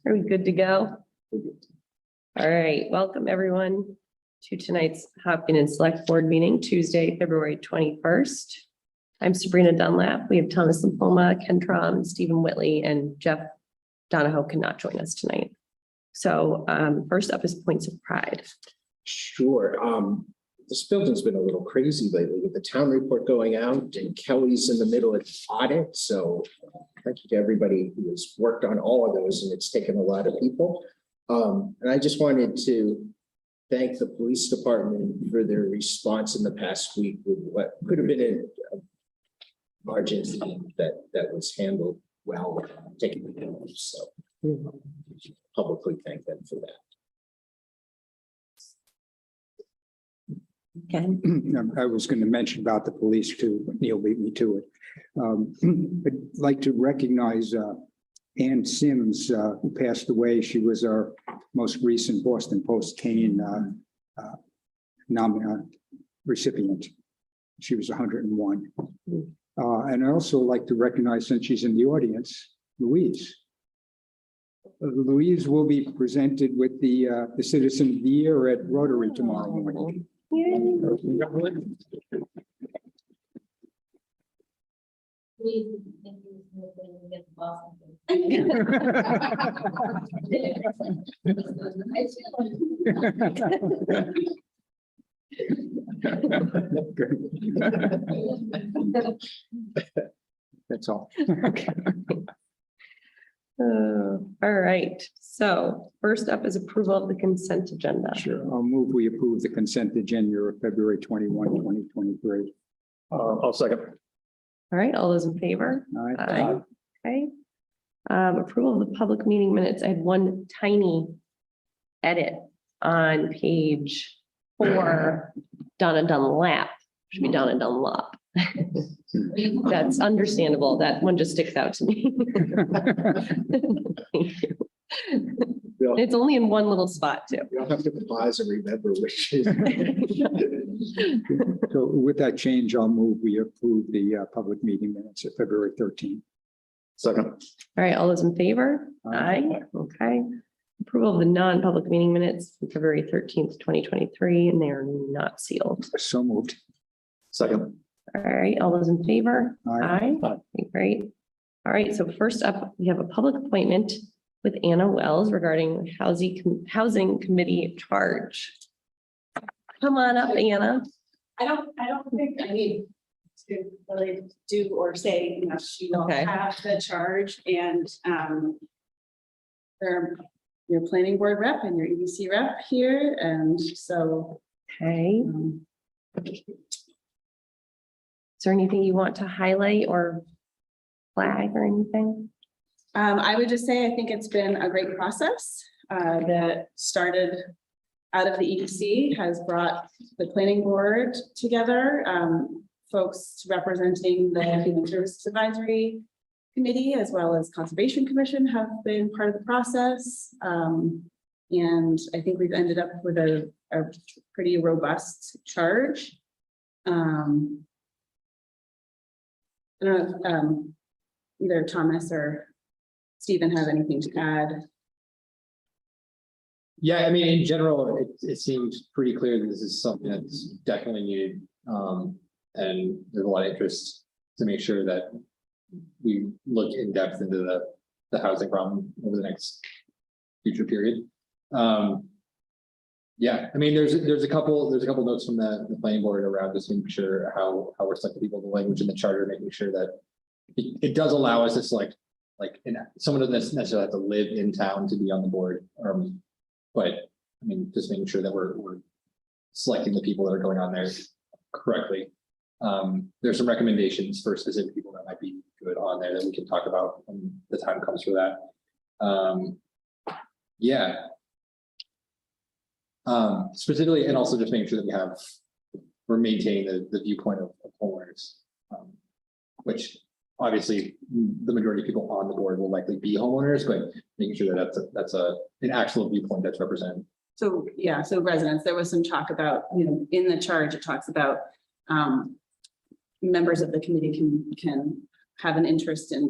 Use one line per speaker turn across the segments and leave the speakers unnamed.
Are we good to go? All right, welcome everyone to tonight's Hopkinton Select Board meeting, Tuesday, February 21st. I'm Sabrina Dunlap. We have Thomas Lymphoma, Ken Trom, Stephen Whitley, and Jeff Donahoe cannot join us tonight. So first up is points of pride.
Sure. This building's been a little crazy lately with the town report going out and Kelly's in the middle of the audit. So thank you to everybody who has worked on all of those, and it's taken a lot of people. And I just wanted to thank the police department for their response in the past week with what could have been a large incident that was handled well, taking the damage. So publicly thank them for that.
Ken?
I was going to mention about the police too, but Neil beat me to it. I'd like to recognize Ann Sims, who passed away. She was our most recent Boston Post cane recipient. She was 101. And I also like to recognize, since she's in the audience, Louise. Louise will be presented with the Citizen of the Year at Rotary tomorrow morning.
Yay.
That's all.
Okay. All right. So first up is approval of the consent agenda.
Sure. I'll move we approve the consent agenda of February 21, 2023.
I'll second.
All right, all those in favor? Aye. Okay. Approval of the public meeting minutes. I had one tiny edit on page 4, Donna Dunlap. Should be Donna Dunlop. That's understandable. That one just sticks out to me. Thank you. It's only in one little spot too.
You'll have to pause and remember which is.
So with that change, I'll move we approve the public meeting minutes of February 13th.
Second.
All right, all those in favor?
Aye.
Okay. Approval of the non-public meeting minutes from February 13th, 2023, and they are not sealed.
So moved.
Second.
All right, all those in favor?
Aye.
Okay, great. All right, so first up, we have a public appointment with Anna Wells regarding housing committee charge. Come on up, Anna.
I don't think I need to really do or say much. You don't
Okay.
have the charge, and they're your planning board rep and your EDC rep here, and so
Okay. Is there anything you want to highlight or flag or anything?
I would just say I think it's been a great process that started out of the EDC, has brought the planning board together, folks representing the Human Services Advisory Committee as well as Conservation Commission have been part of the process. And I think we've ended up with a pretty robust charge. I don't know if either Thomas or Stephen have anything to add.
Yeah, I mean, in general, it seems pretty clear that this is something that's definitely needed. And there's a lot of interest to make sure that we look in depth into the housing problem over the next future period. Yeah, I mean, there's a couple notes from the planning board around just making sure how we're selecting people, the language in the charter, making sure that it does allow us to select, like, someone doesn't necessarily have to live in town to be on the board. But I mean, just making sure that we're selecting the people that are going on there correctly. There's some recommendations for specific people that might be good on there that we can talk about when the time comes for that. Yeah. Specifically, and also just making sure that we're maintaining the viewpoint of homeowners, which obviously the majority of people on the board will likely be homeowners, but making sure that that's an actual viewpoint that's represented.
So, yeah, so residents, there was some talk about, in the charge, it talks about members of the committee can have an interest in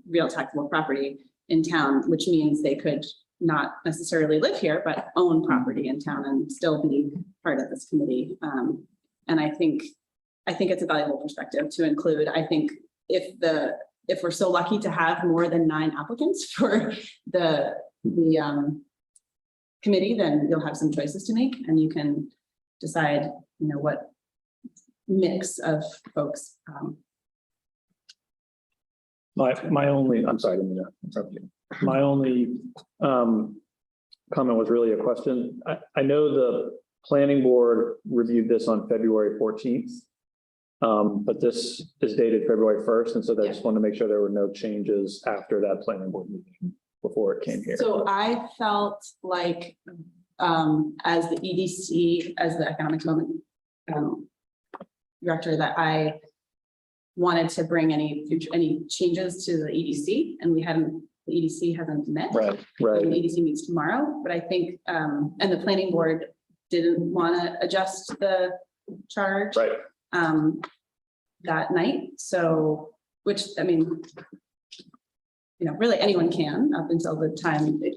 real taxable property. in town, which means they could not necessarily live here, but own property in town and still be part of this committee. And I think it's a valuable perspective to include. I think if we're so lucky to have more than 9 applicants for the committee, then you'll have some choices to make and you can decide, what mix of folks.
My only, I'm sorry, I didn't mean to interrupt you. My only comment was really a question. I know the planning board reviewed this on February 14th. But this is dated February 1st. And so I just wanted to make sure there were no changes after that planning board meeting before it came here.
So I felt like, as the EDC, as the economic development director, that I wanted to bring any changes to the EDC, and the EDC hasn't met.
Right.
The EDC meets tomorrow, but I think, and the planning board didn't want to adjust the charge.
Right.
That night. So, which, I mean, really anyone can up until the time that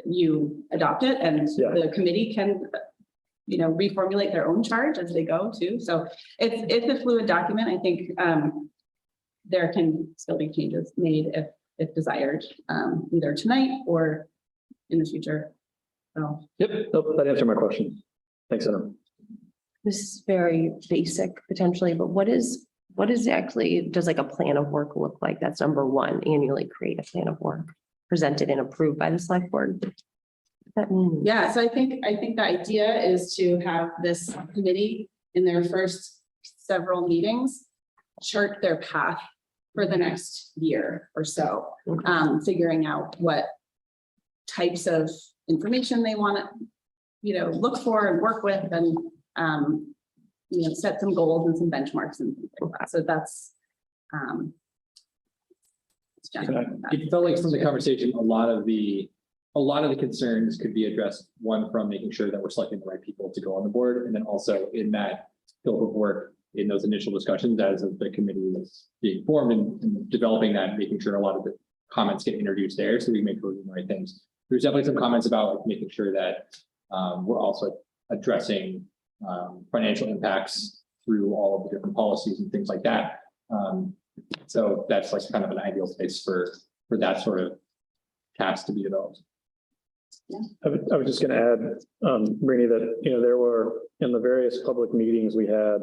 you adopt it, and the committee can, reformulate their own charge as they go too. So it's a fluid document. I think there can still be changes made if desired, either tonight or in the future. So.
Yep. Nope, that answered my question. Thanks, Adam.
This is very basic potentially, but what is actually, does like a plan of work look like? That's number one, annually create a plan of work presented and approved by the select board. What does that mean?
Yeah, so I think the idea is to have this committee in their first several meetings chart their path for the next year or so, figuring out what types of information they want to, look for and work with, and set some goals and some benchmarks and things like that. So that's
It felt like from the conversation, a lot of the concerns could be addressed, one from making sure that we're selecting the right people to go on the board, and then also in that scope of work, in those initial discussions as the committee was being formed and developing that, making sure a lot of the comments get introduced there, so we make sure we're doing the right things. There's definitely some comments about making sure that we're also addressing financial impacts through all of the different policies and things like that. So that's like kind of an ideal place for that sort of task to be developed.
I was just going to add, Brittany, that, there were in the various public meetings we had,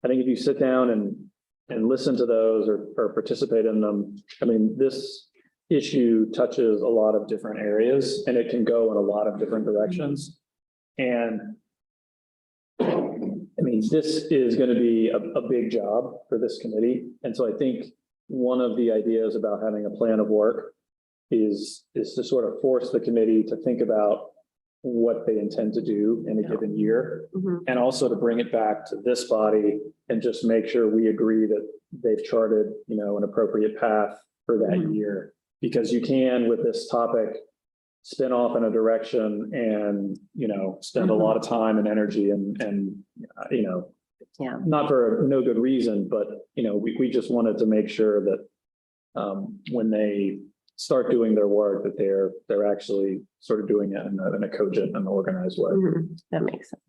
I think if you sit down and listen to those or participate in them, I mean, this issue touches a lot of different areas and it can go in a lot of different directions. And I mean, this is going to be a big job for this committee. And so I think one of the ideas about having a plan of work is to sort of force the committee to think about what they intend to do in a given year, and also to bring it back to this body and just make sure we agree that they've charted, an appropriate path for that year. Because you can, with this topic, spin off in a direction and, spend a lot of time and energy and not for no good reason, but, we just wanted to make sure that when they start doing their work, that they're actually sort of doing it in a cogent and organized way.
That makes
sense.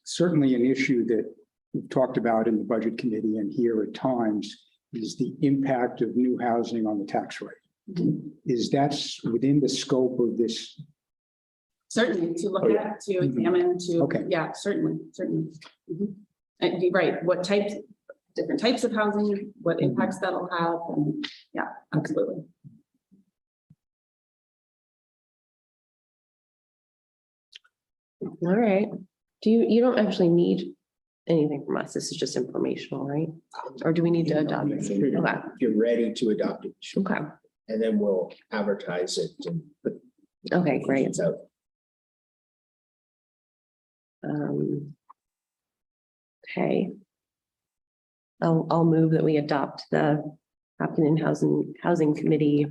Certainly an issue that we've talked about in the budget committee and here at times is the impact of new housing on the tax rate. Is that within the scope of this?
Certainly, to look at, to examine, yeah, certainly. And you're right, different types of housing, what impacts that'll have, and yeah, absolutely.
All right. You don't actually need anything from us. This is just informational, right? Or do we need to adopt this? Okay.
If you're ready to adopt it.
Okay.
And then we'll advertise it and put.
Okay, great.
it out.
Okay. I'll move that we adopt the Hopkinton Housing Committee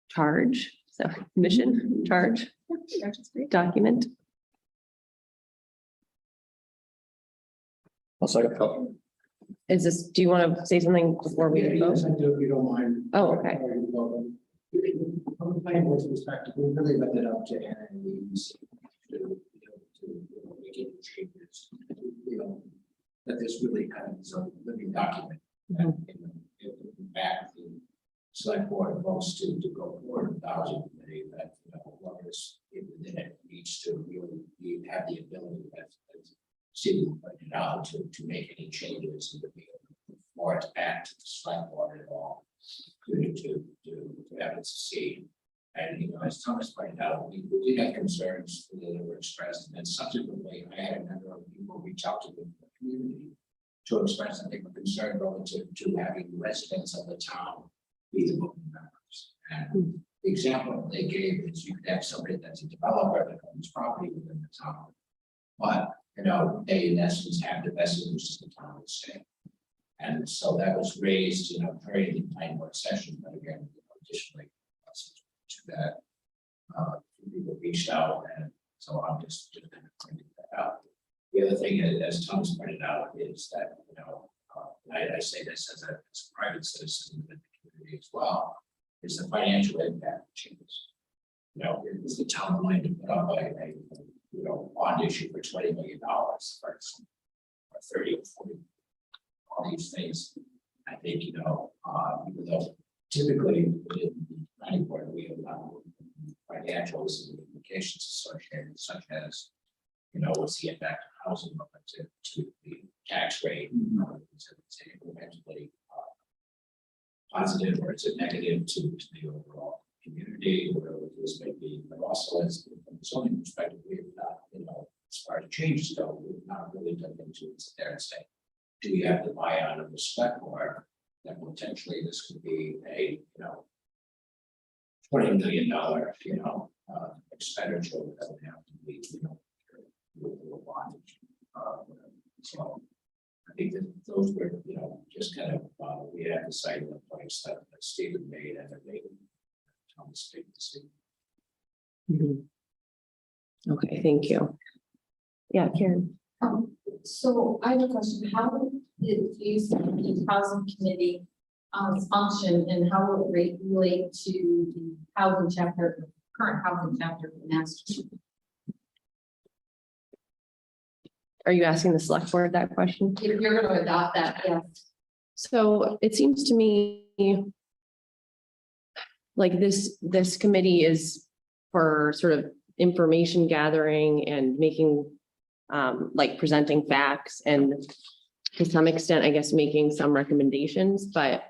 charge, mission charge document.
I'll second.
is this, do you want to say something before we vote?
Yes, I do, if you don't mind.
Oh, okay.
From the planning board's perspective, we really left it up to Aaron and the EDC to make any changes. That this really kind of is a living document. And, if back the select board votes to go forward with the housing committee, that, whoever's within it needs to really have the ability, as Stephen pointed out, to make any changes and to be able to forward back to the select board at all. To have it succeed. And, as Thomas pointed out, we did have concerns that were expressed, and then subsequently, I had a number of people reach out to the community to express that they were concerned relative to having residents of the town be the voting members. And the example they gave is you could have somebody that's a developer that owns property within the town, but, they in essence have the best interest of the town and state. And so that was raised, during the planning board session, but again, additionally, to that, people reached out, and so I'm just kind of pointing that out. The other thing, as Thomas pointed out, is that, I say this as a private citizen in the community as well, is the financial impact changes. Is the town willing to put up a bond issue for $20 million, for example, or 30 or 40? All these things, I think, even though typically in the planning board, we have financials and implications associated, such as, what's the impact of housing relative to the tax rate, is it incrementally positive or is it negative to the overall community, or this may be, but also as from the zoning perspective, we have not, as far as changes go, we've not really done things to sit there and say, do we have to buy out of the select board that potentially this could be a, $20 million, expenditure that would have to be, so I think that those were, just kind of, we had decided the points that Stephen made and that made Thomas made the same.
Okay, thank you. Yeah, Karen.
So I have a question. How did the housing committee function, and how will it relate to the housing chapter, current housing chapter of the master?
Are you asking the select board that question?
If you're going to adopt that, yes.
So it seems to me like this committee is for sort of information gathering and making like presenting facts and to some extent, I guess, making some recommendations, but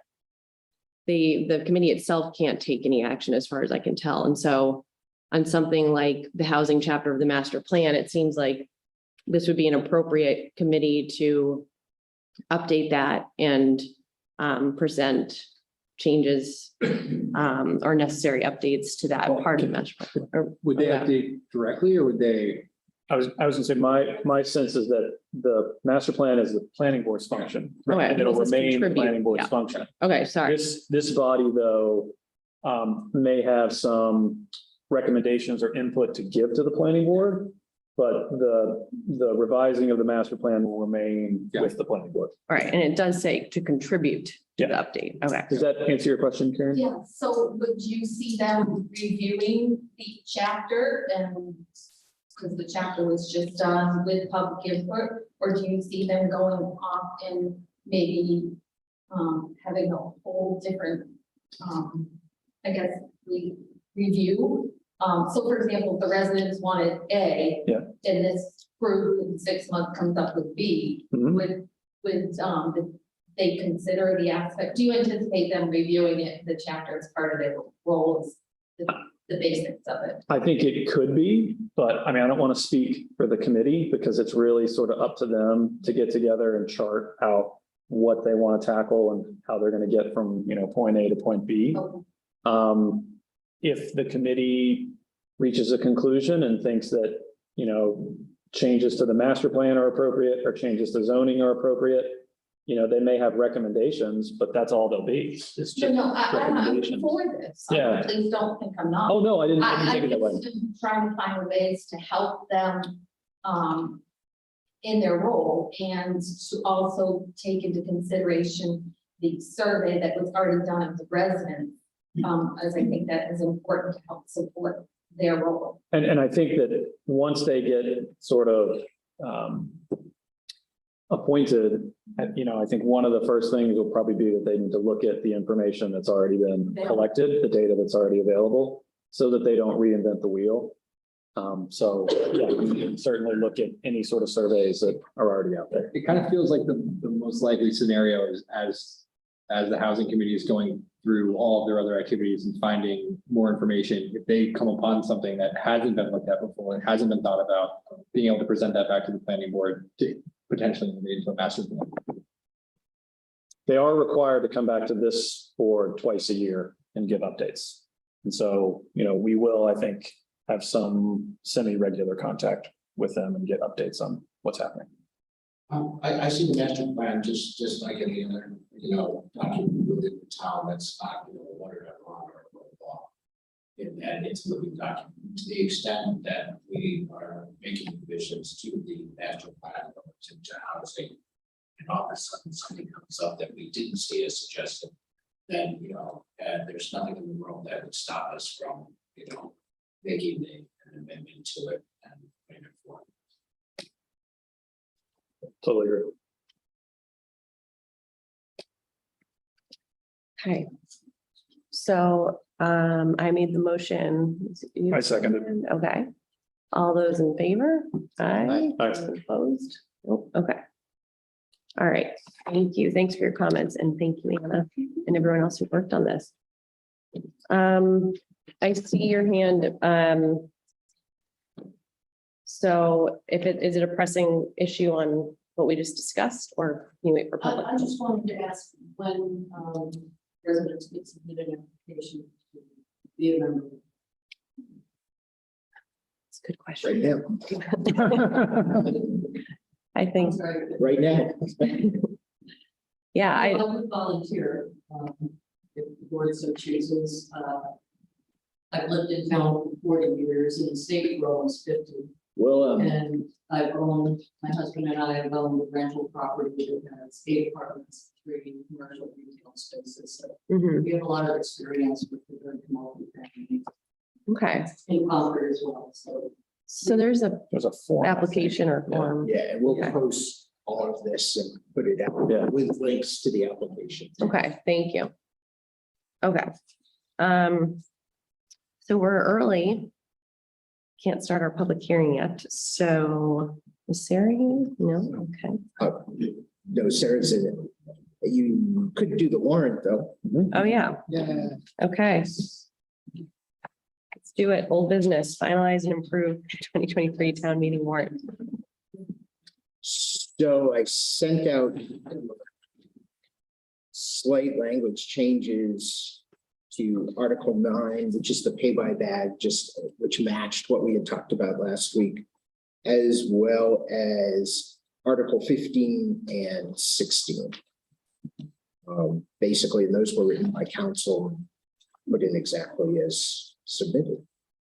the committee itself can't take any action as far as I can tell. And so on something like the housing chapter of the master plan, it seems like this would be an appropriate committee to update that and present changes or necessary updates to that part of the master plan.
Would they update directly, or would they?
I was gonna say, my sense is that the master plan is the planning board's function.
Okay,
And it'll
this is
remain the
contribute,
planning board's
yeah.
function.
Okay, sorry.
This body, though, may have some recommendations or input to give to the planning board, but the revising of the master plan will remain with the planning board.
All right, and it does say to contribute to the update. Okay.
Does that answer your question, Karen?
Yeah, so would you see them reviewing the chapter, and because the chapter was just done with public input, or do you see them going off and maybe having a whole different, I guess, review? So for example, if the residents wanted A,
Yeah.
and this group in 6 months comes up with B,
Mhm.
would they consider the aspect? Do you anticipate them reviewing it, the chapter as part of their roles, the basics of it?
I think it could be, but I mean, I don't want to speak for the committee because it's really sort of up to them to get together and chart out what they want to tackle and how they're going to get from, point A to point B.
Okay.
If the committee reaches a conclusion and thinks that, changes to the master plan are appropriate or changes to zoning are appropriate, they may have recommendations, but that's all they'll be. It's just
I'm
recommendations.
for this.
Yeah.
Please don't think I'm not.
Oh, no, I didn't
I'm
take it that way.
just trying to find ways to help them, in their role, and to also take into consideration the survey that was already done of the residents. As I think that is important to help support their role.
And I think that once they get sort of appointed, I think one of the first things will probably be that they need to look at the information that's already been collected, the data that's already available, so that they don't reinvent the wheel. So yeah, we can certainly look at any sort of surveys that are already out there.
It kind of feels like the most likely scenario is as the housing committee is going through all of their other activities and finding more information, if they come upon something that hasn't been looked at before and hasn't been thought about, being able to present that back to the planning board to potentially move into a master plan.
They are required to come back to this board twice a year and give updates. And so, we will, I think, have some semi-regular contact with them and get updates on what's happening.
I see the master plan just like any other, document within the town that's not, watered up or law. And it's a living document to the extent that we are making revisions to the master plan relative to housing. And all of a sudden something comes up that we didn't see as suggested, then, and there's nothing in the world that would stop us from, making an amendment to it and putting it forward.
Totally agree.
Okay. So, I made the motion.
I seconded.
Okay. All those in favor? Aye.
Aye.
Opposed? Nope. Okay. All right. Thank you. Thanks for your comments, and thank you, Anna, and everyone else who worked on this. I see your hand. So is it a pressing issue on what we just discussed, or can you wait for public?
I just wanted to ask when residents get submitted an application to be a member.
It's a good question.
Right now,
I think,
right now.
yeah,
I would volunteer if the board so chooses. I've lived in town for 40 years, and the state for almost 50.
Well,
And my husband and I have owned rental property that has 8 apartments, 3 commercial retail spaces. So
mhm,
we have a lot of experience with the multi-family
okay.
in Concord as well.
So there's a
There's a form.
application or form.
yeah, and we'll
Okay.
post all of this and put it out
Yeah.
with links to the application.
Okay, thank you. Okay. So we're early. Can't start our public hearing yet. So is Sarah here? No, okay.
No, Sarah's in it. You could do the warrant though.
Oh, yeah.
Yeah.
Okay. Let's do it. Old business, finalize and improve 2023 town meeting warrant.
So I sent out slight language changes to Article 9, which is the pay by bag, which matched what we had talked about last week, as well as Article 15 and 16. Basically, those were written by council, put in exactly as submitted.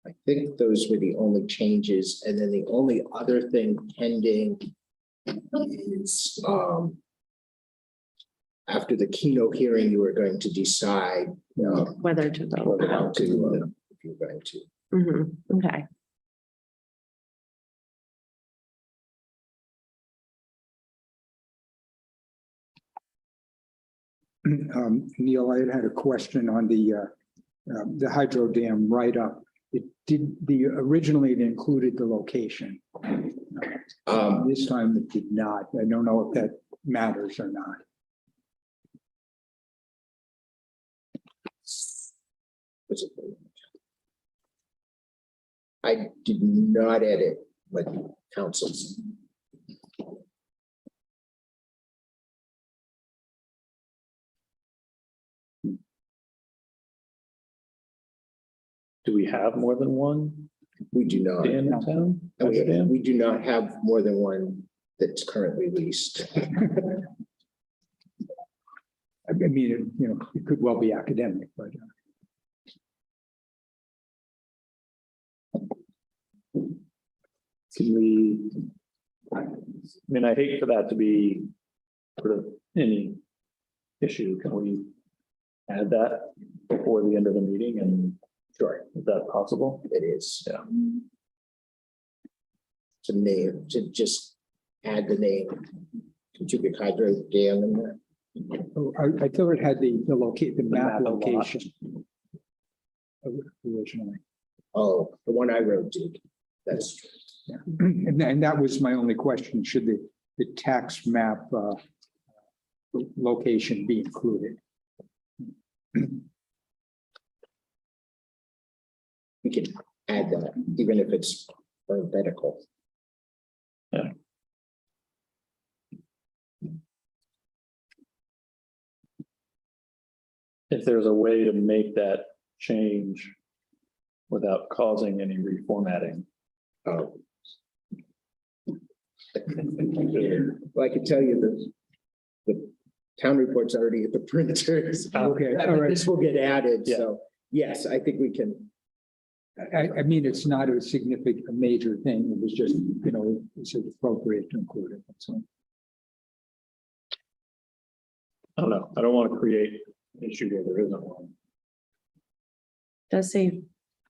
I think those were the only changes. And then the only other thing pending is after the keynote hearing, you were going to decide
Whether to vote.
whether or not to, if you're going to.
Mhm, okay.
Neil, I had a question on the hydro dam write-up. Originally it included the location. This time it did not. I don't know if that matters or not.
Was it? I did not edit what councils.
Do we have more than one
We do not.
dam in town?
And
Hydro dam?
we do not have more than one that's currently leased.
I mean, it could well be academic, but
Can we I mean, I hate for that to be sort of any issue. Can we add that before the end of the meeting? And sure, is that possible?
It is.
Yeah.
To name, to just add the name, Kentucky Hydro Dam in there.
Oh, I thought it had the
map
map
of lot.
location. Originally.
Oh, the one I wrote did. That's true.
Yeah. And that was my only question. Should the tax map location be included?
We can add that, even if it's parenthetical.
If there's a way to make that change without causing any reformatting.
Oh. Well, I can tell you the town report's already at the printers.
Okay, all right.
This will get added,
Yeah.
so yes, I think we can.
I mean, it's not a significant, a major thing. It was just, it's appropriate to include it. So,
I don't know. I don't want to create an issue where there isn't one.
Does say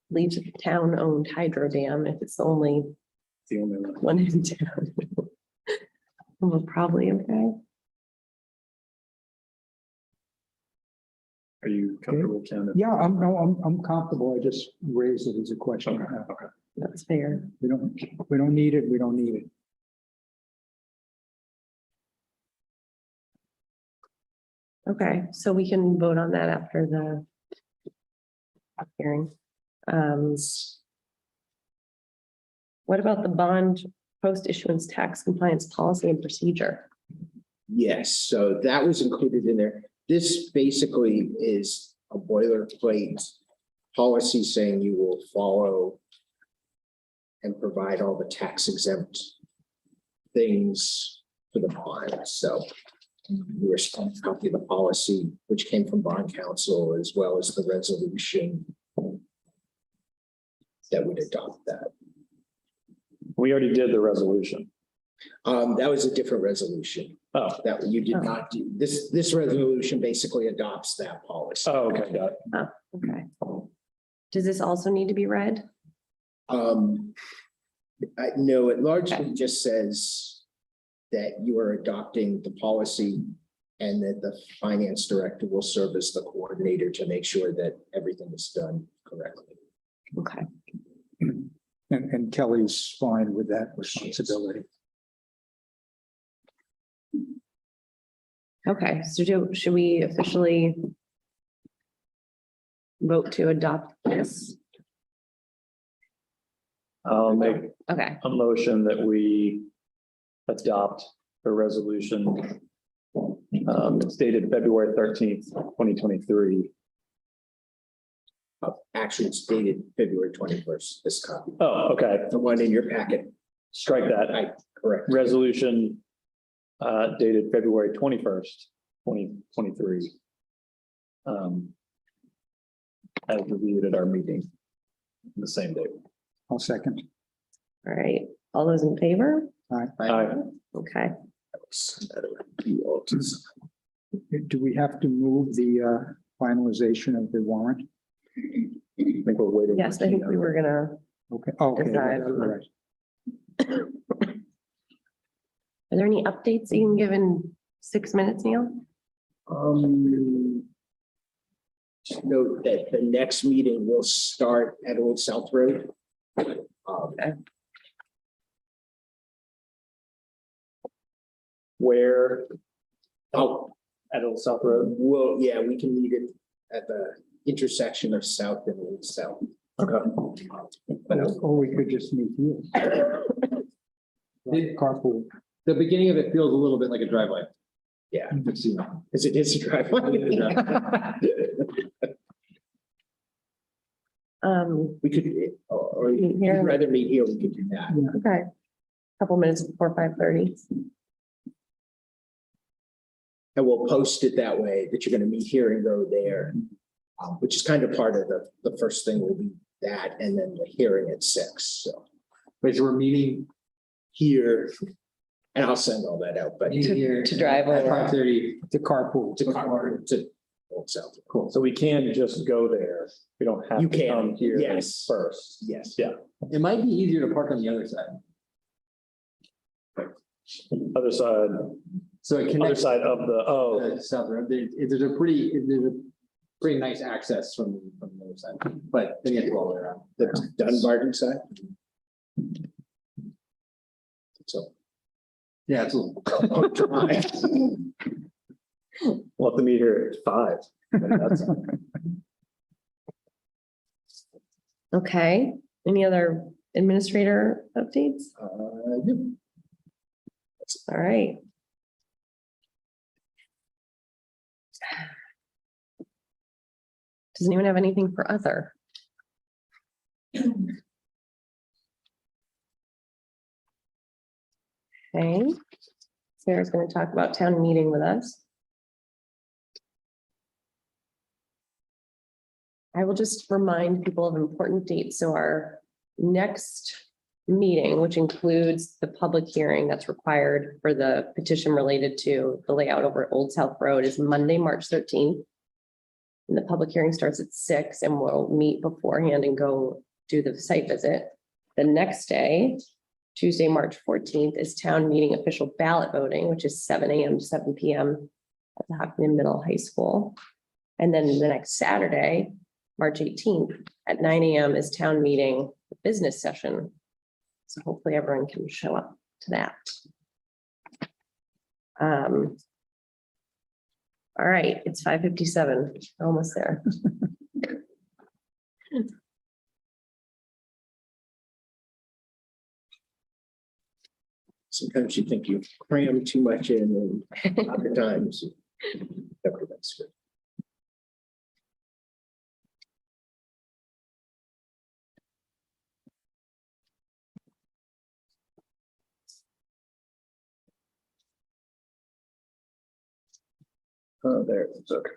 leaves of town-owned hydro dam if it's the only
It's the only one.
one in town. We're probably okay.
Are you comfortable, Ken?
yeah, I'm comfortable. I just raised it as a question.
Okay, okay.
That's fair.
We don't need it. We don't need it.
Okay, so we can vote on that after the hearing. What about the bond post-issuance tax compliance policy and procedure?
Yes, so that was included in there. This basically is a boilerplate policy saying you will follow and provide all the tax exempt things for the bond. So we were supposed to copy the policy, which came from bond counsel, as well as the resolution that would adopt that.
We already did the resolution.
That was a different resolution
Oh,
that you did not do. This resolution basically adopts that policy.
oh, okay, got it.
Oh, okay. Does this also need to be read?
No, it largely just says that you are adopting the policy and that the finance director will serve as the coordinator to make sure that everything is done correctly.
Okay,
And Kelly's fine with that responsibility.
okay, so should we officially vote to adopt this?
I'll make
Okay,
a motion that we adopt the resolution. It's dated February 13th, 2023.
Actually, it's dated February 21st, this copy,
Oh, okay.
the one in your packet.
Strike that.
Correct.
Resolution dated February 21st, 2023. As reviewed at our meeting the same day.
I'll second.
all right. All those in favor?
Aye.
Okay,
Do we have to move the finalization of the warrant?
I think we're waiting.
yes, I think we were gonna,
Okay. Okay.
Decide on
all
that.
right.
are there any updates you can give in 6 minutes, Neil?
Just note that the next meeting will start at Old South Road.
Where
Oh,
at Old South Road?
well, yeah, we can meet it at the intersection of South and Old South.
Okay.
But
Or we could just meet here. Carpool.
The beginning of it feels a little bit like a driveway.
yeah,
It's, you know,
because it is a driveway. We could, or if you'd
Here.
rather meet here, we could do that.
Okay. Couple minutes before 5:30.
And we'll post it that way, that you're gonna meet here and go there. Which is kind of part of the first thing will be that, and then the hearing at 6, so.
wait, so we're meeting
Here And I'll send all that out, but
to drive
At
over.
5:30.
The carpool.
to Old South.
Cool.
So we can just go there. We don't have
You
to
can,
come here
yes.
first.
Yes.
Yeah.
It might be easier to park on the other side.
Other side,
So it
other
connects
side of the,
the South Road. There's a pretty nice access from the other side, but then you have to go all the way around.
The Dunbarton side. So.
Yeah, absolutely.
we'll have to meet here at 5. That's-
Okay, any other administrator updates?
Yeah.
All right. Does anyone have anything for other? Okay, Sarah's going to talk about town meeting with us. I will just remind people of important dates. So our next meeting, which includes the public hearing that's required for the petition related to the layout over Old South Road, is Monday, March 13th. And the public hearing starts at 6 and we'll meet beforehand and go do the site visit. The next day, Tuesday, March 14th, is town meeting official ballot voting, which is 7 a.m. to 7 p.m. at the Hopkinton Middle High School. And then the next Saturday, March 18th at 9 a.m. is town meeting business session. So hopefully everyone can show up to that. All right, it's 5:57, almost there.
Sometimes you think you cram too much in and other times. Everything's good.
Oh, there, it's okay.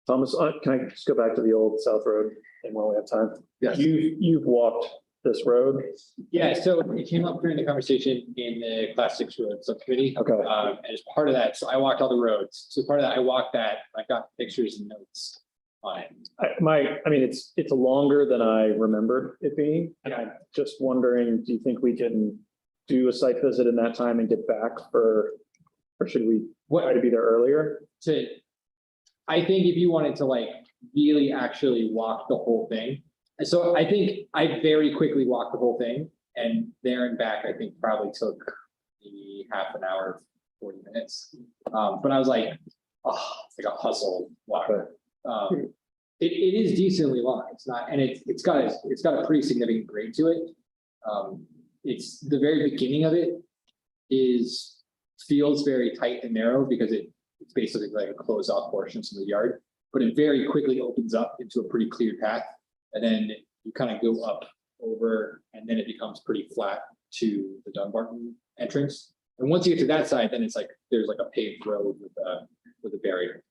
Thomas, can I just go back to the old South Road and while we have time?
Yes.
You've walked this road?
Yeah, so it came up during the conversation in the Class 6 road subcommittee.
Okay.
And as part of that, so I walked all the roads. So part of that, I walked that, I got pictures and notes on it.
I mean, it's longer than I remembered it being. And I'm just wondering, do you think we can do a site visit in that time and get back or should we try to be there earlier?
I think if you wanted to like really actually walk the whole thing. And so I think I very quickly walked the whole thing and there and back, I think probably took maybe half an hour, 40 minutes. But I was like, oh, it's like a hustle walk. It is decently long. It's not, and it's got a pretty significant grade to it. It's the very beginning of it feels very tight and narrow because it's basically like a closed off portion of the yard, but it very quickly opens up into a pretty clear path. And then you kind of go up over and then it becomes pretty flat to the Dunbarton entrance. And once you get to that side, then it's like, there's like a paved road with a barrier.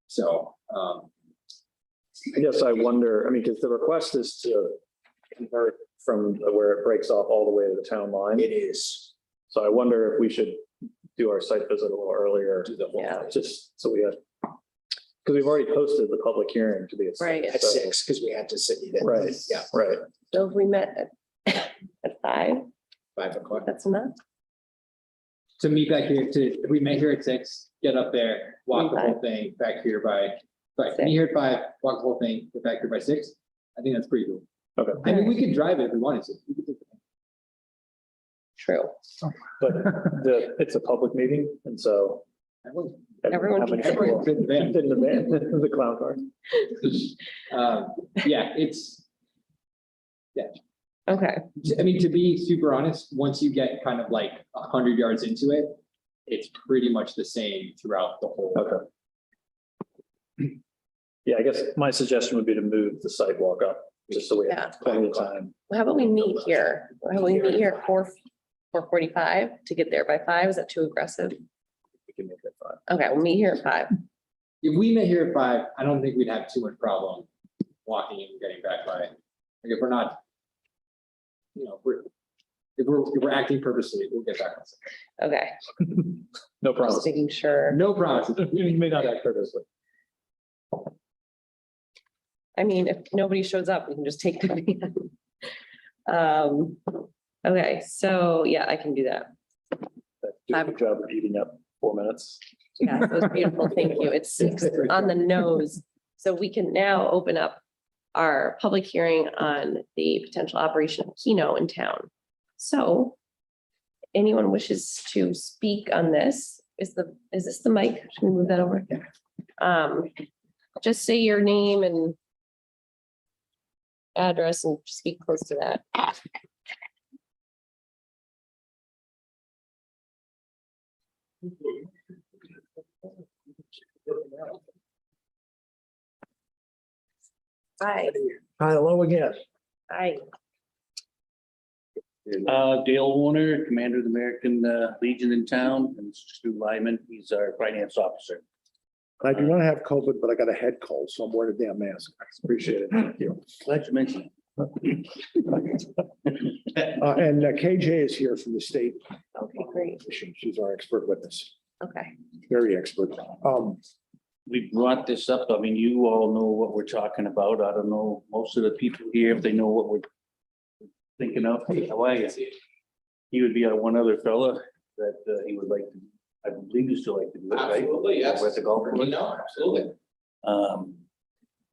So,
I guess I wonder, I mean, because the request is to convert from where it breaks off all the way to the town line.
It is.
So I wonder if we should do our site visit a little earlier.
Do the whole thing.
Just so we have, because we've already posted the public hearing to be at
Right.
At 6, because we had to sit.
Right.
Yeah,
Right.
So if we met at 5,
5 o'clock.
that's enough.
to meet back here if we met here at 6, get up there, walk the whole thing back here meet here at 5, walk the whole thing, get back here by 6. I think that's pretty cool.
Okay.
I mean, we could drive it if we wanted to. We could take it.
True.
But it's a public meeting, and so.
Everyone
how many
can-
people
Everyone fit in the van.
fit in the van, the clown car.
Yeah, it's,
Okay,
I mean, to be super honest, once you get kind of like 100 yards into it, it's pretty much the same throughout the whole.
Okay. Yeah, I guess my suggestion would be to move the sidewalk up, just so we
Yeah.
have plenty of time.
well, how about we meet here? How about we meet here at 4:45 to get there by 5? Is that too aggressive?
We can make it 5.
Okay, we'll meet here at 5.
if we met here at 5, I don't think we'd have too much problem walking and getting back by. Like if we're not, you know, if we're acting purposely, we'll get back on.
Okay,
No
just
promise.
making sure.
No promises.
You may not act purposely.
I mean, if nobody shows up, we can just take the van. Okay, so yeah, I can do that.
Do a good job of eating up 4 minutes.
Yeah, that was beautiful. Thank you. It's on the nose. So we can now open up our public hearing on the potential operation of Keno in town. So anyone wishes to speak on this? Is this the mic? Should we move that over? Just say your name and address and speak close to that. Hi.
Hello again.
Hi.
Dale Warner, Commander of the American Legion in town, and Stu Lyman, he's our finance officer.
I do not have COVID, but I got a head cold, so I'm wearing a damn mask. Appreciate it. Thank you.
Glad you mentioned
And KJ is here from the state.
Okay, great.
She's our expert witness,
Okay.
very expert.
We brought this up. I mean, you all know what we're talking about. I don't know, most of the people here, if they know what we're thinking of. How are you? He would be our one other fella that he would like to, I believe you still like to do it, right?
Absolutely, yes.
Over at the golf course.
No, absolutely.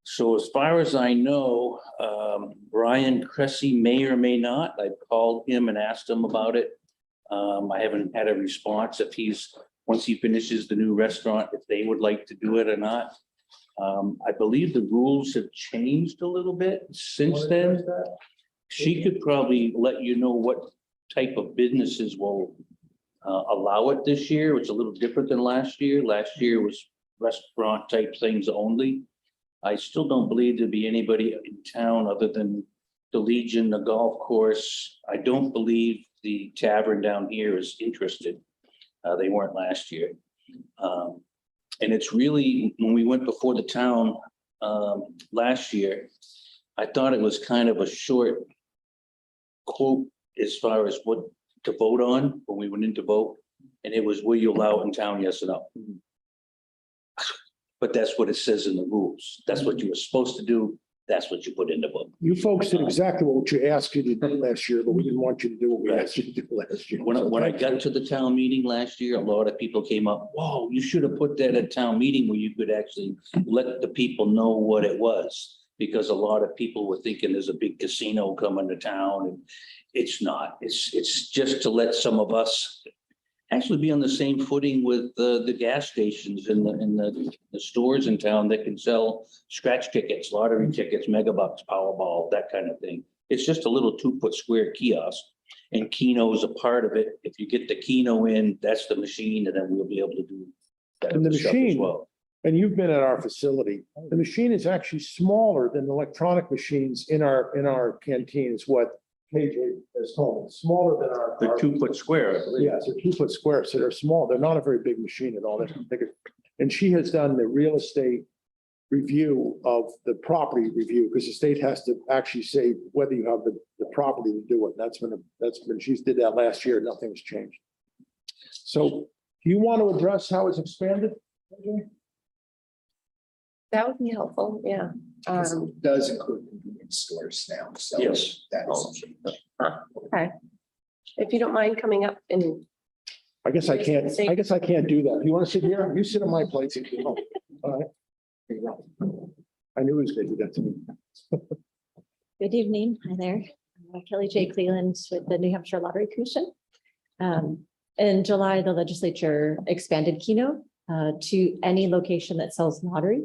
So as far as I know, Brian Cressy may or may not. I called him and asked him about it. I haven't had a response if once he finishes the new restaurant, if they would like to do it or not. I believe the rules have changed a little bit since then. She could probably let you know what type of businesses will allow it this year. It's a little different than last year. Last year was restaurant type things only. I still don't believe there'd be anybody in town other than the Legion, the golf course. I don't believe the tavern down here is interested. They weren't last year. And it's really, when we went before the town last year, I thought it was kind of a short quote as far as what to vote on when we went in to vote. And it was, will you allow it in town, yes or no? But that's what it says in the rules. That's what you were supposed to do. That's what you put in the book.
You folks did exactly what you asked you to do last year, but we didn't want you to do what we asked you to do last year.
When I got to the town meeting last year, a lot of people came up, whoa, you should have put that at town meeting where you could actually let the people know what it was. Because a lot of people were thinking there's a big casino coming to town, and it's not. It's just to let some of us actually be on the same footing with the gas stations and the stores in town that can sell scratch tickets, lottery tickets, megabucks, Powerball, that kind of thing. It's just a little 2-foot square kiosk, and Keno is a part of it. If you get the Keno in, that's the machine, and then we'll be able to do that
And the
stuff as
machine,
well.
and you've been at our facility, the machine is actually smaller than the electronic machines in our canteen is what KJ has told me, smaller than our.
The 2-foot square, I believe.
Yes, they're 2-foot squares, so they're small. They're not a very big machine at all. They're bigger. And she has done the real estate review of the property review, because the state has to actually say whether you have the property to do it. That's when she did that last year. Nothing's changed. So do you want to address how it's expanded?
That would be helpful. Yeah.
It does include convenience stores now, so.
Yes.
That's.
Okay. If you don't mind coming up and
I guess I can't do that. You want to sit here? You sit on my place. All right. I knew he was going to do that to me.
Good evening. Hi there. Kelly J. Cleland with the New Hampshire Lottery Commission. In July, the legislature expanded Keno to any location that sells lottery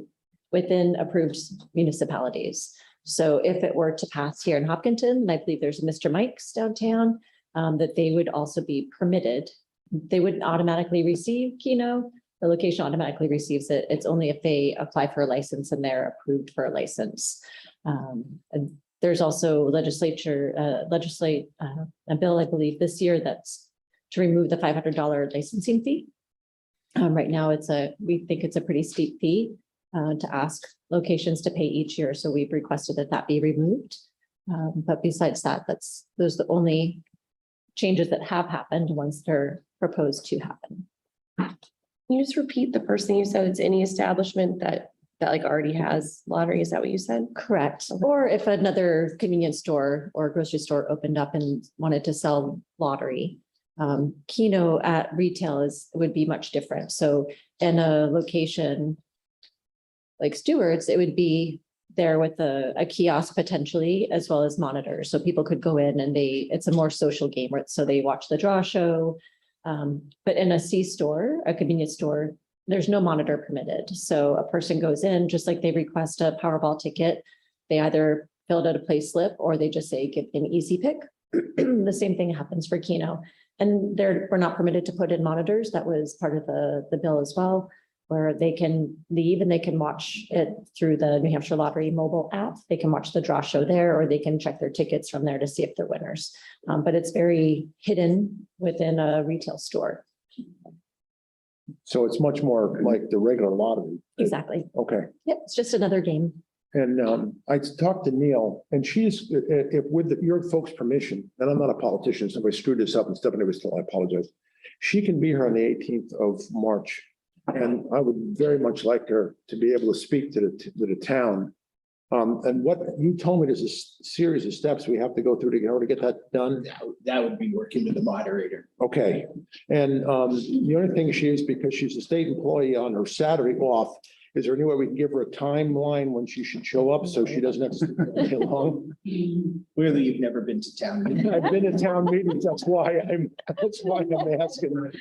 within approved municipalities. So if it were to pass here in Hopkinton, and I believe there's a Mr. Mike's downtown, that they would also be permitted. They wouldn't automatically receive Keno. The location automatically receives it. It's only if they apply for a license and they're approved for a license. And there's also a bill, I believe, this year that's to remove the $500 licensing fee. Right now, we think it's a pretty steep fee to ask locations to pay each year, so we've requested that that be removed. But besides that, those are the only changes that have happened once they're proposed to happen.
Can you just repeat the first thing you said? It's any establishment that like already has lottery. Is that what you said?
Correct. Or if another convenience store or grocery store opened up and wanted to sell lottery. Keno at retail would be much different. So in a location like Stewart's, it would be there with a kiosk potentially, as well as monitors. So people could go in and it's a more social game, right? So they watch the draw show. But in a C store, a convenience store, there's no monitor permitted. So a person goes in, just like they request a Powerball ticket, they either fill out a play slip or they just say, give an easy pick. The same thing happens for Keno. And we're not permitted to put in monitors. That was part of the bill as well, where they can leave and they can watch it through the New Hampshire Lottery mobile app. They can watch the draw show there, or they can check their tickets from there to see if they're winners. But it's very hidden within a retail store.
So it's much more like the regular lottery.
Exactly.
Okay.
Yep, it's just another game.
And I talked to Neil, and she's, if with your folks' permission, and I'm not a politician, somebody screwed this up and Stephanie was still, I apologize. She can be here on the 18th of March. And I would very much like her to be able to speak to the town. And what you told me, there's a series of steps we have to go through to get that done.
That would be working with the moderator.
Okay. And the only thing she is, because she's a state employee on her Saturday off, is there any way we can give her a timeline when she should show up so she doesn't have to stay long?
Clearly, you've never been to town meeting.
I've been to town meetings. That's why I'm asking.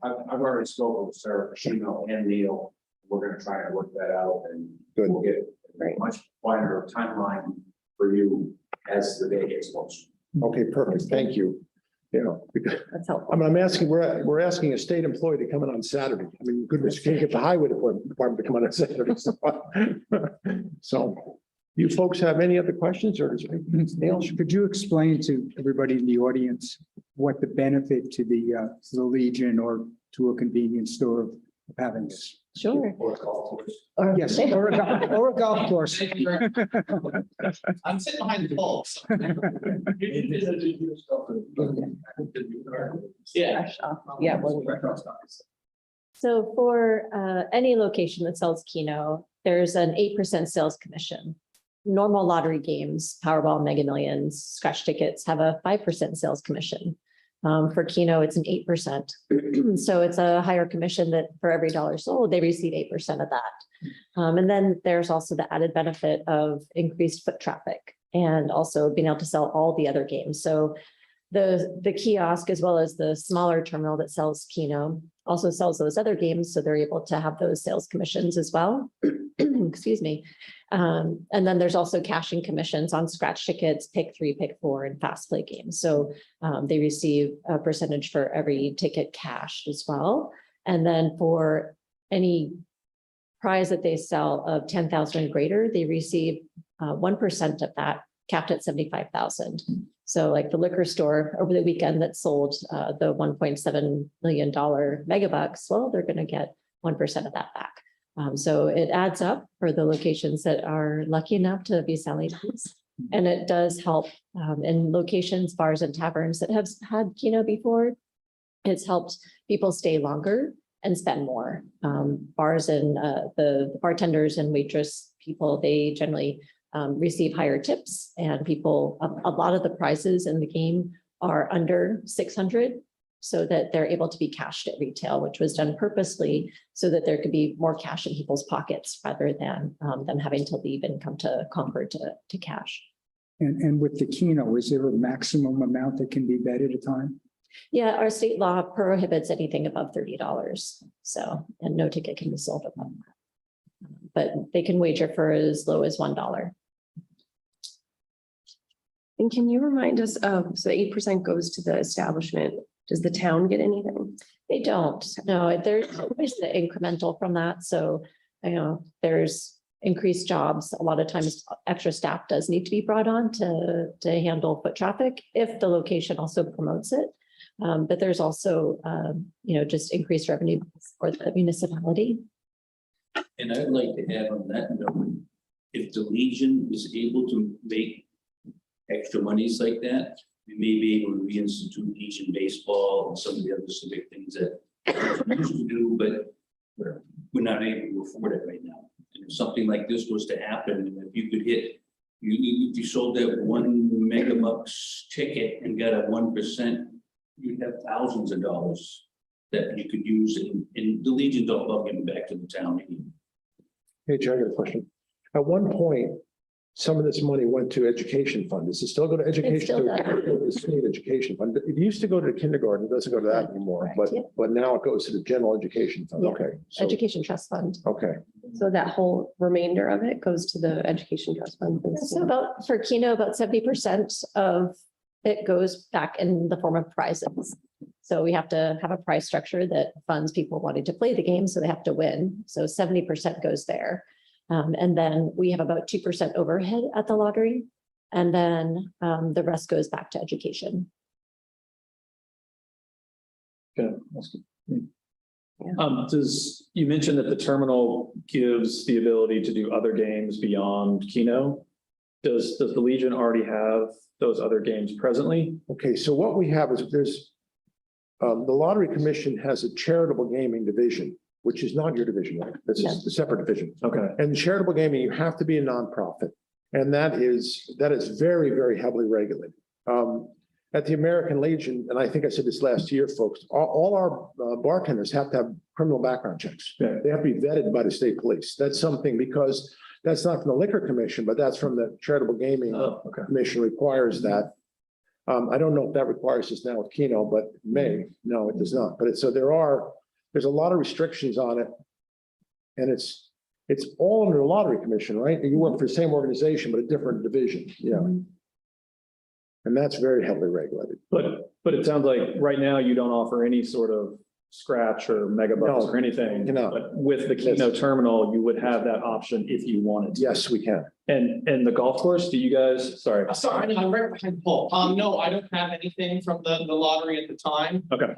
I've already spoken with Sarah, Shino, and Neil. We're gonna try and work that out and
Good.
we'll get
Right.
a much wider timeline for you as the day gets closer.
Okay, perfect. Thank you. You know, because
That's helpful.
I mean, I'm asking, we're asking a state employee to come in on Saturday. I mean, goodness, you can't get the highway department to come in on Saturday. So you folks have any other questions or is there anything else?
Could you explain to everybody in the audience what the benefit to the Legion or to a convenience store of having this?
Sure.
Or call for it.
Yes, or a golf course.
I'm sitting behind the bulbs. Yeah.
Fresh off. Yeah. well,
So for any location that sells Keno, there's an 8% sales commission. Normal lottery games, Powerball, Mega Millions, scratch tickets have a 5% sales commission. For Keno, it's an 8%. So it's a higher commission that for every dollar sold, they receive 8% of that. And then there's also the added benefit of increased foot traffic and also being able to sell all the other games. So the kiosk, as well as the smaller terminal that sells Keno, also sells those other games. So they're able to have those sales commissions as well. Excuse me. And then there's also cashing commissions on scratch tickets, pick 3, pick 4, and fast play games. So they receive a percentage for every ticket cashed as well. And then for any prize that they sell of 10,000 and greater, they receive 1% of that, capped at 75,000. So like the liquor store over the weekend that sold the $1.7 million megabucks, well, they're going to get 1% of that back. So it adds up for the locations that are lucky enough to be selling these. And it does help in locations, bars and taverns that have had Keno before. It's helped people stay longer and spend more. Bars and the bartenders and waitress people, they generally receive higher tips, and people, a lot of the prizes in the game are under 600, so that they're able to be cashed at retail, which was done purposely so that there could be more cash in people's pockets rather than them having to leave and come to Concord to cash.
And with the Keno, is there a maximum amount that can be bet at a time?
Yeah, our state law prohibits anything above $30. So, and no ticket can be sold above that. But they can wager for as low as $1.
And can you remind us of, so 8% goes to the establishment. Does the town get anything?
They don't. No, there's always the incremental from that. So, you know, there's increased jobs. A lot of times extra staff does need to be brought on to handle foot traffic if the location also promotes it. But there's also, just increased revenue for the municipality.
And I'd like to add on that note, if the Legion is able to make extra monies like that, we may be able to reinstitute Legion baseball and some of the other civic things that we used to do, but we're not able to afford it right now. And if something like this was to happen, if you could hit, if you sold that one megabucks ticket and got a 1%, you'd have thousands of dollars that you could use, and the Legion don't love giving back to the town.
Hey, Joe, I got a question. At one point, some of this money went to education fund. Does it still go to education?
still does.
The state education fund. It used to go to kindergarten. It doesn't go to that anymore,
Correct, yeah.
but now it goes to the general education fund.
Yeah.
Okay. So,
Education Trust Fund.
okay.
So that whole remainder of it goes to the education trust fund.
So about, for Keno, about 70% of it goes back in the form of prizes. So we have to have a prize structure that funds people wanting to play the game, so they have to win. So 70% goes there. And then we have about 2% overhead at the lottery. And then the rest goes back to education.
Okay, that's good. You mentioned that the terminal gives the ability to do other games beyond Keno. Does the Legion already have those other games presently?
Okay, so what we have is there's the Lottery Commission has a charitable gaming division, which is not your division, right? This is the separate division.
Okay.
And charitable gaming, you have to be a nonprofit. And that is very, very heavily regulated. At the American Legion, and I think I said this last year, folks, all our bartenders have to have criminal background checks.
Yeah.
They have to be vetted by the state police. That's something, because that's not from the Liquor Commission, but that's from the Charitable Gaming
Okay.
Commission requires that. I don't know if that requires this now with Keno, but it may. No, it does not. But so there's a lot of restrictions on it. And it's all under the Lottery Commission, right? You work for the same organization, but a different division. Yeah. And that's very heavily regulated.
But it sounds like right now you don't offer any sort of scratch or megabucks
No,
or anything.
no.
But with the Keno terminal, you would have that option if you wanted to.
Yes, we can.
And the golf course, do you guys, sorry.
Sorry, I'm right behind Paul. No, I don't have anything from the lottery at the time.
Okay.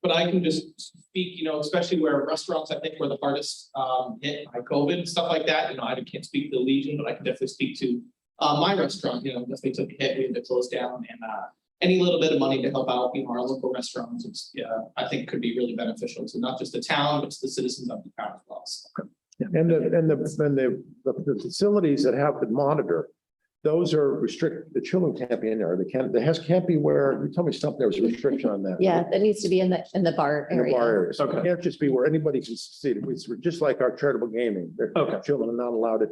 But I can just speak, especially where restaurants, I think were the hardest hit by COVID and stuff like that. I can't speak to the Legion, but I can definitely speak to my restaurant, definitely took a hit. We had to close down, and any little bit of money to help out, our local restaurants, it's, I think could be really beneficial to not just the town, but to the citizens of the town as well. So.
And the facilities that have the monitor, those are restricted. The children can't be in there. Can't be where, you told me something, there was a restriction on that.
Yeah, that needs to be in the bar
In the
area.
bar areas. It
Okay.
can't just be where anybody can see it. It's just like our charitable gaming.
Okay.
Children are not allowed it.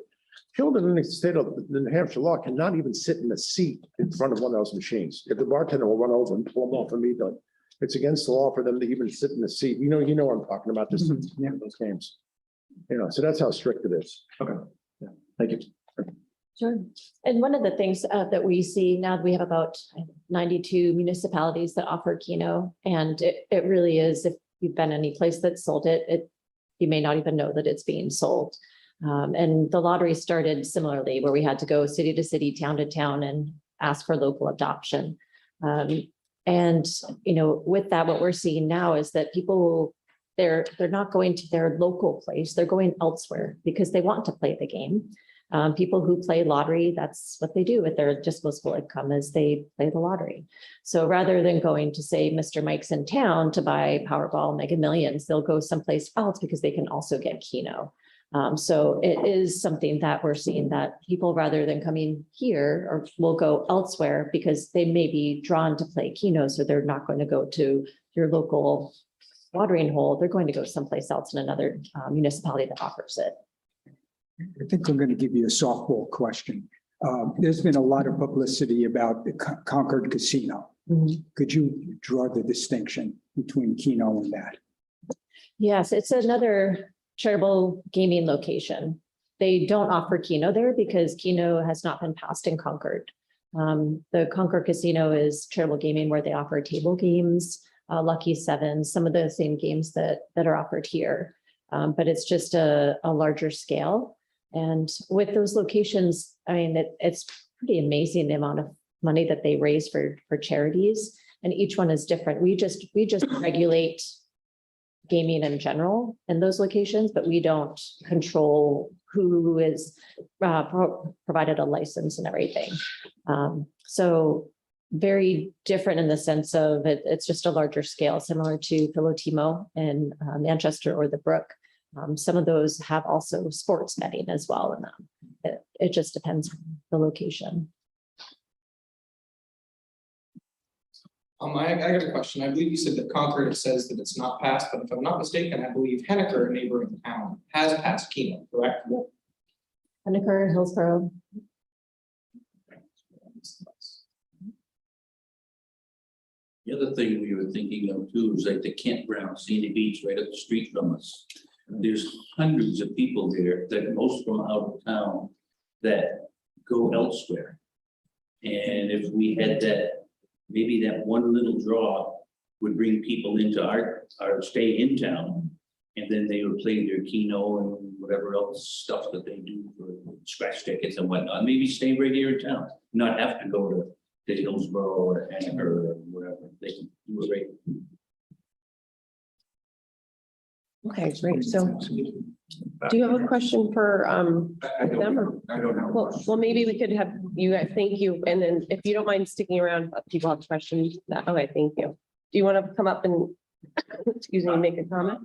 Children in the state of the New Hampshire law cannot even sit in a seat in front of one of those machines. If the bartender will run over and pull them off immediately, it's against the law for them to even sit in a seat. You know what I'm talking about, just those games. So that's how strict it is.
Okay. Yeah. Thank you.
Sure. And one of the things that we see now, we have about 92 municipalities that offer Keno, and it really is, if you've been any place that sold it, you may not even know that it's being sold. And the lottery started similarly, where we had to go city to city, town to town, and ask for local adoption. And with that, what we're seeing now is that people, they're not going to their local place, they're going elsewhere because they want to play the game. People who play lottery, that's what they do with their disposable income, is they play the lottery. So rather than going to, say, Mr. Mike's in town to buy Powerball, Mega Millions, they'll go someplace else because they can also get Keno. So it is something that we're seeing, that people, rather than coming here, or will go elsewhere because they may be drawn to play Keno. So they're not going to go to your local watering hole. They're going to go someplace else in another municipality that offers it.
I think I'm going to give you a softball question. There's been a lot of publicity about the Concord Casino. Could you draw the distinction between Keno and that?
Yes, it's another charitable gaming location. They don't offer Keno there because Keno has not been passed in Concord. The Concord Casino is charitable gaming, where they offer table games, Lucky Sevens, some of the same games that are offered here. But it's just a larger scale. And with those locations, I mean, it's pretty amazing the amount of money that they raise for charities. and each one is different. We just regulate gaming in general in those locations, but we don't control who is provided a license and everything. So very different in the sense of it's just a larger scale, similar to Philotimo in Manchester or the Brook. Some of those have also sports betting as well in them. It just depends on the location.
I got a question. I believe you said that Concord says that it's not passed, but if I'm not mistaken, I believe Henniker, a neighboring town, has passed Keno, correct?
Henniker, Hillsborough.
The other thing we were thinking of too is like the campground, Sandy Beach, right up the street from us. There's hundreds of people there that most from out of town that go elsewhere. And if we had that, maybe that one little draw would bring people into our stay in town. And then they would play their Keno and whatever else stuff that they do for scratch tickets and whatnot. Maybe stay right here in town, not have to go to Hillsborough or Henniker or whatever. They can do it right.
Okay, great. So do you have a question for them? Or-
I don't know.
Well, maybe we could have you guys, thank you. And then if you don't mind sticking around, if people have questions. Okay, thank you. Do you want to come up and, excuse me, make a comment?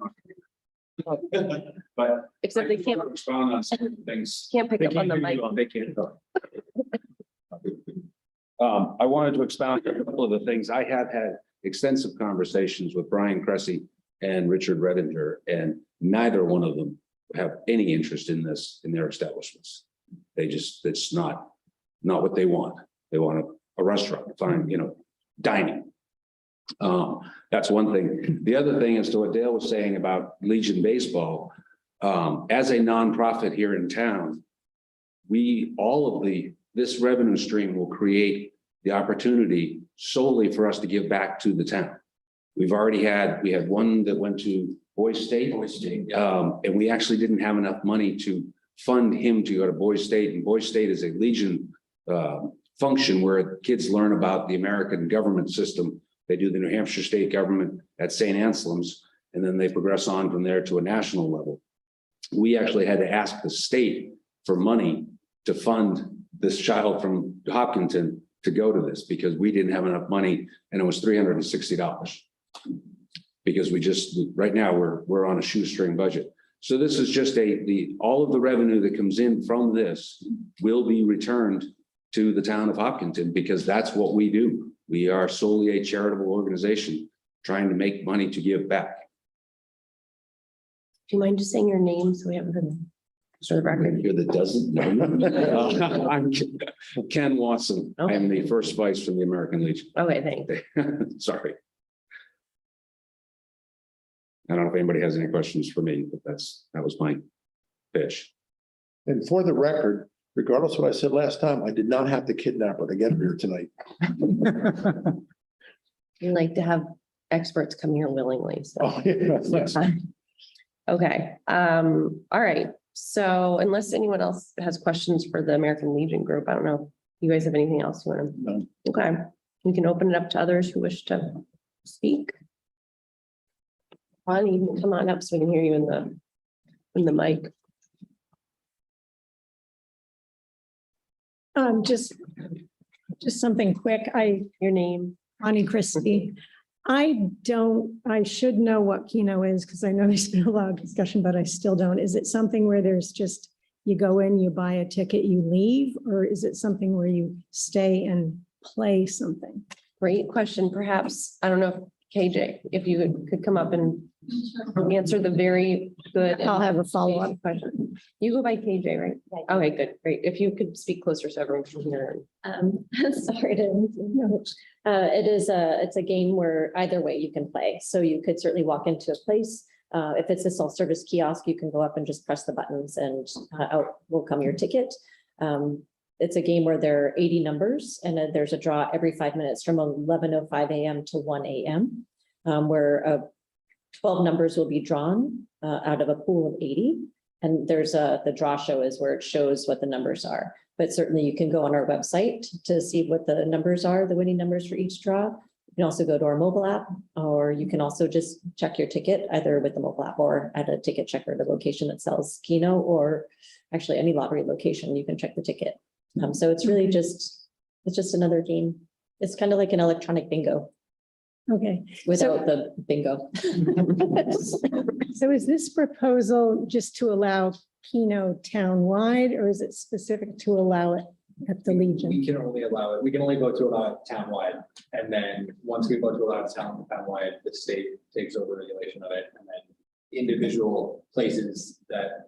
But
Except they can't,
expound on some things.
can't pick up on the mic.
They can't talk. I wanted to expound on a couple of the things. I have had extensive conversations with Brian Cressy and Richard Redinger, and neither one of them have any interest in this in their establishments. They just, it's not what they want. They want a restaurant, fine, dining. That's one thing. The other thing is to what Dale was saying about Legion Baseball. As a nonprofit here in town, this revenue stream will create the opportunity solely for us to give back to the town. We had one that went to Boys State. And we actually didn't have enough money to fund him to go to Boys State. And Boys State is a Legion function where kids learn about the American government system. They do the New Hampshire state government at St. Anselm's, and then they progress on from there to a national level. We actually had to ask the state for money to fund this child from Hopkinton to go to this because we didn't have enough money, and it was $360. Because right now we're on a shoestring budget. So this is just all of the revenue that comes in from this will be returned to the town of Hopkinton because that's what we do. We are solely a charitable organization trying to make money to give back.
Do you mind just saying your name so we have the for the record?
Here that doesn't know. I'm Ken Watson.
Okay.
I'm the first vice from the American Legion.
Okay, thanks.
Sorry. I don't know if anybody has any questions for me, but that was my pitch.
And for the record, regardless of what I said last time, I did not have to kidnap her to get her here tonight.
We like to have experts come here willingly, so.
Oh, yeah.
Okay, all right. So unless anyone else has questions for the American Legion group, I don't know. If you guys have anything else you want to?
No.
Okay, we can open it up to others who wish to speak. Bonnie, you can come on up so we can hear you in the mic.
Just something quick.
Your name.
Bonnie Christie. I should know what Keno is because I know there's been a lot of discussion, but I still don't. Is it something where there's just, you go in, you buy a ticket, you leave, or is it something where you stay and play something?
Great question. Perhaps, I don't know, KJ, if you could come up and answer the very good.
I'll have a follow-up
question. You go by KJ, right? Okay, good, great. If you could speak closer so everyone can hear.
Sorry to. It's a game where either way you can play. So you could certainly walk into a place. If it's a self-service kiosk, you can go up and just press the buttons and out will come your ticket. It's a game where there are 80 numbers and then there's a draw every 5 minutes from 11:05 a.m. to 1 a.m. Where 12 numbers will be drawn out of a pool of 80. And there's the draw show is where it shows what the numbers are. But certainly you can go on our website to see what the numbers are, the winning numbers for each draw. You can also go to our mobile app, or you can also just check your ticket either with the mobile app or at a ticket checker, the location that sells Keno, or actually any lottery location, you can check the ticket. So it's really just, it's just another game. It's kind of like an electronic bingo
Okay.
without the bingo.
So is this proposal just to allow Keno townwide, or is it specific to allow it at the
We
Legion?
can only allow it, we can only vote to allow it townwide, and then once we vote to allow it townwide, the state takes over regulation of it, and then individual places that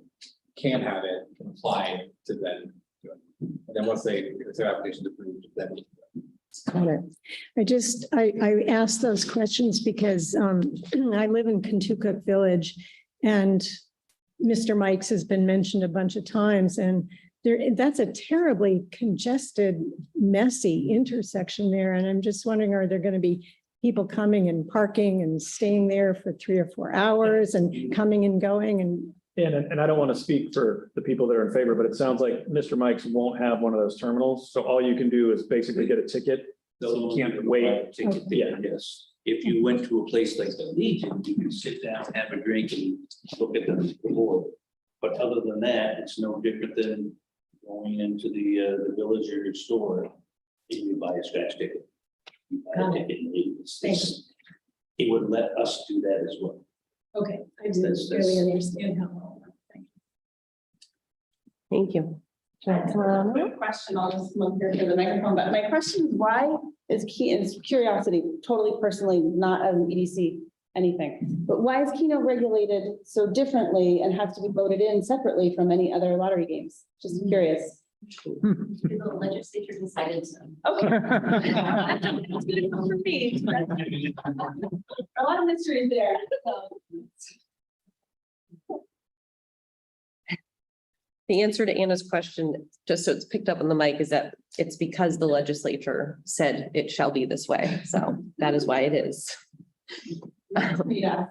can have it can apply to then do it. And then once if their application is approved, then.
Got it. I asked those questions because I live in Kentucook Village, and Mr. Mike's has been mentioned a bunch of times, and that's a terribly congested, messy intersection there. And I'm just wondering, are there going to be people coming and parking and staying there for 3 or 4 hours and coming and going?
And I don't want to speak for the people that are in favor, but it sounds like Mr. Mike's won't have one of those terminals. So all you can do is basically get a ticket. So you can't wait. Yeah.
Yes. If you went to a place like the Legion, you could sit down, have a drink and look at the board. But other than that, it's no different than going into the village or your store and you buy a scratch ticket. You buy a ticket and leave. It would let us do that as well.
Okay, I
That's-
didn't really understand how.
Thank you.
Quick question, I'll just come up here to the microphone, but my question is why is it's curiosity, totally personally, not an EDC anything, but why is Keno regulated so differently and has to be voted in separately from any other lottery games? Just curious.
The legislature decided so.
Okay. That's good enough for me. A lot of mystery there.
The answer to Anna's question, just so it's picked up on the mic, is that it's because the legislature said it shall be this way. So that is why it is.
Yeah.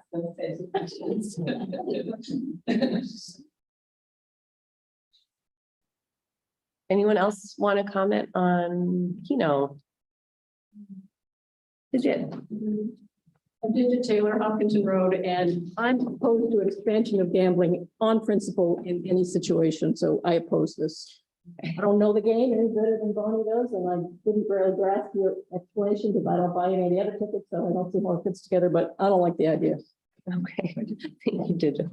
Anyone else want to comment on Keno? Did you?
I did to Taylor Hopkinton Road, and I'm opposed to expansion of gambling on principle in any situation, so I oppose this. I don't know the game any better than Bonnie does, and I didn't really grasp your explanation because I don't buy any of the other tickets, so I don't see how it fits together, but I don't like the idea.
Okay, thank you, did.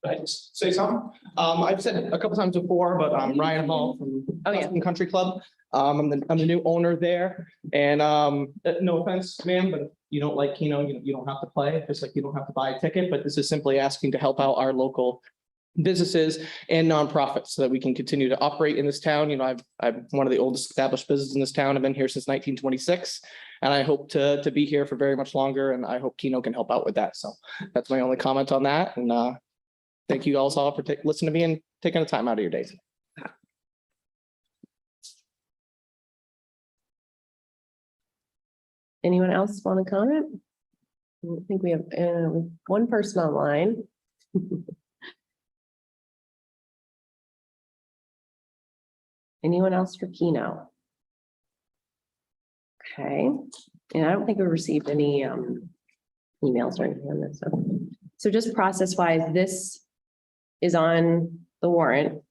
I just say something? I've said it a couple times before, but I'm Ryan Hall from
Oh, yeah.
Hopkinton Country Club. I'm the new owner there, and no offense, ma'am, but if you don't like Keno, you don't have to play, just like you don't have to buy a ticket, but this is simply asking to help out our local businesses and nonprofits so that we can continue to operate in this town. I'm one of the oldest established businesses in this town. I've been here since 1926. And I hope to be here for very much longer. And I hope Keno can help out with that. So that's my only comment on that. And thank you all for listening to me and taking the time out of your day.
Anyone else want to comment? I think we have one person online. Anyone else for Keno? Okay, and I don't think we received any emails or anything on this. So just process wise, this is on the warrant.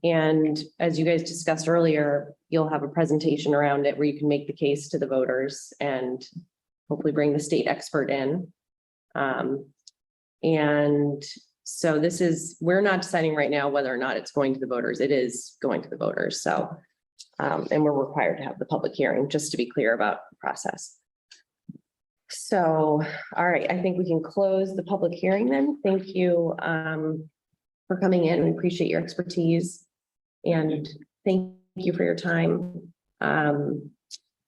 And as you guys discussed earlier, you'll have a presentation around it where you can make the case to the voters and hopefully bring the state expert in. And so this is, we're not deciding right now whether or not it's going to the voters. It is going to the voters. So, and we're required to have the public hearing, just to be clear about the process. So, all right, I think we can close the public hearing then. Thank you for coming in. We appreciate your expertise and thank you for your time.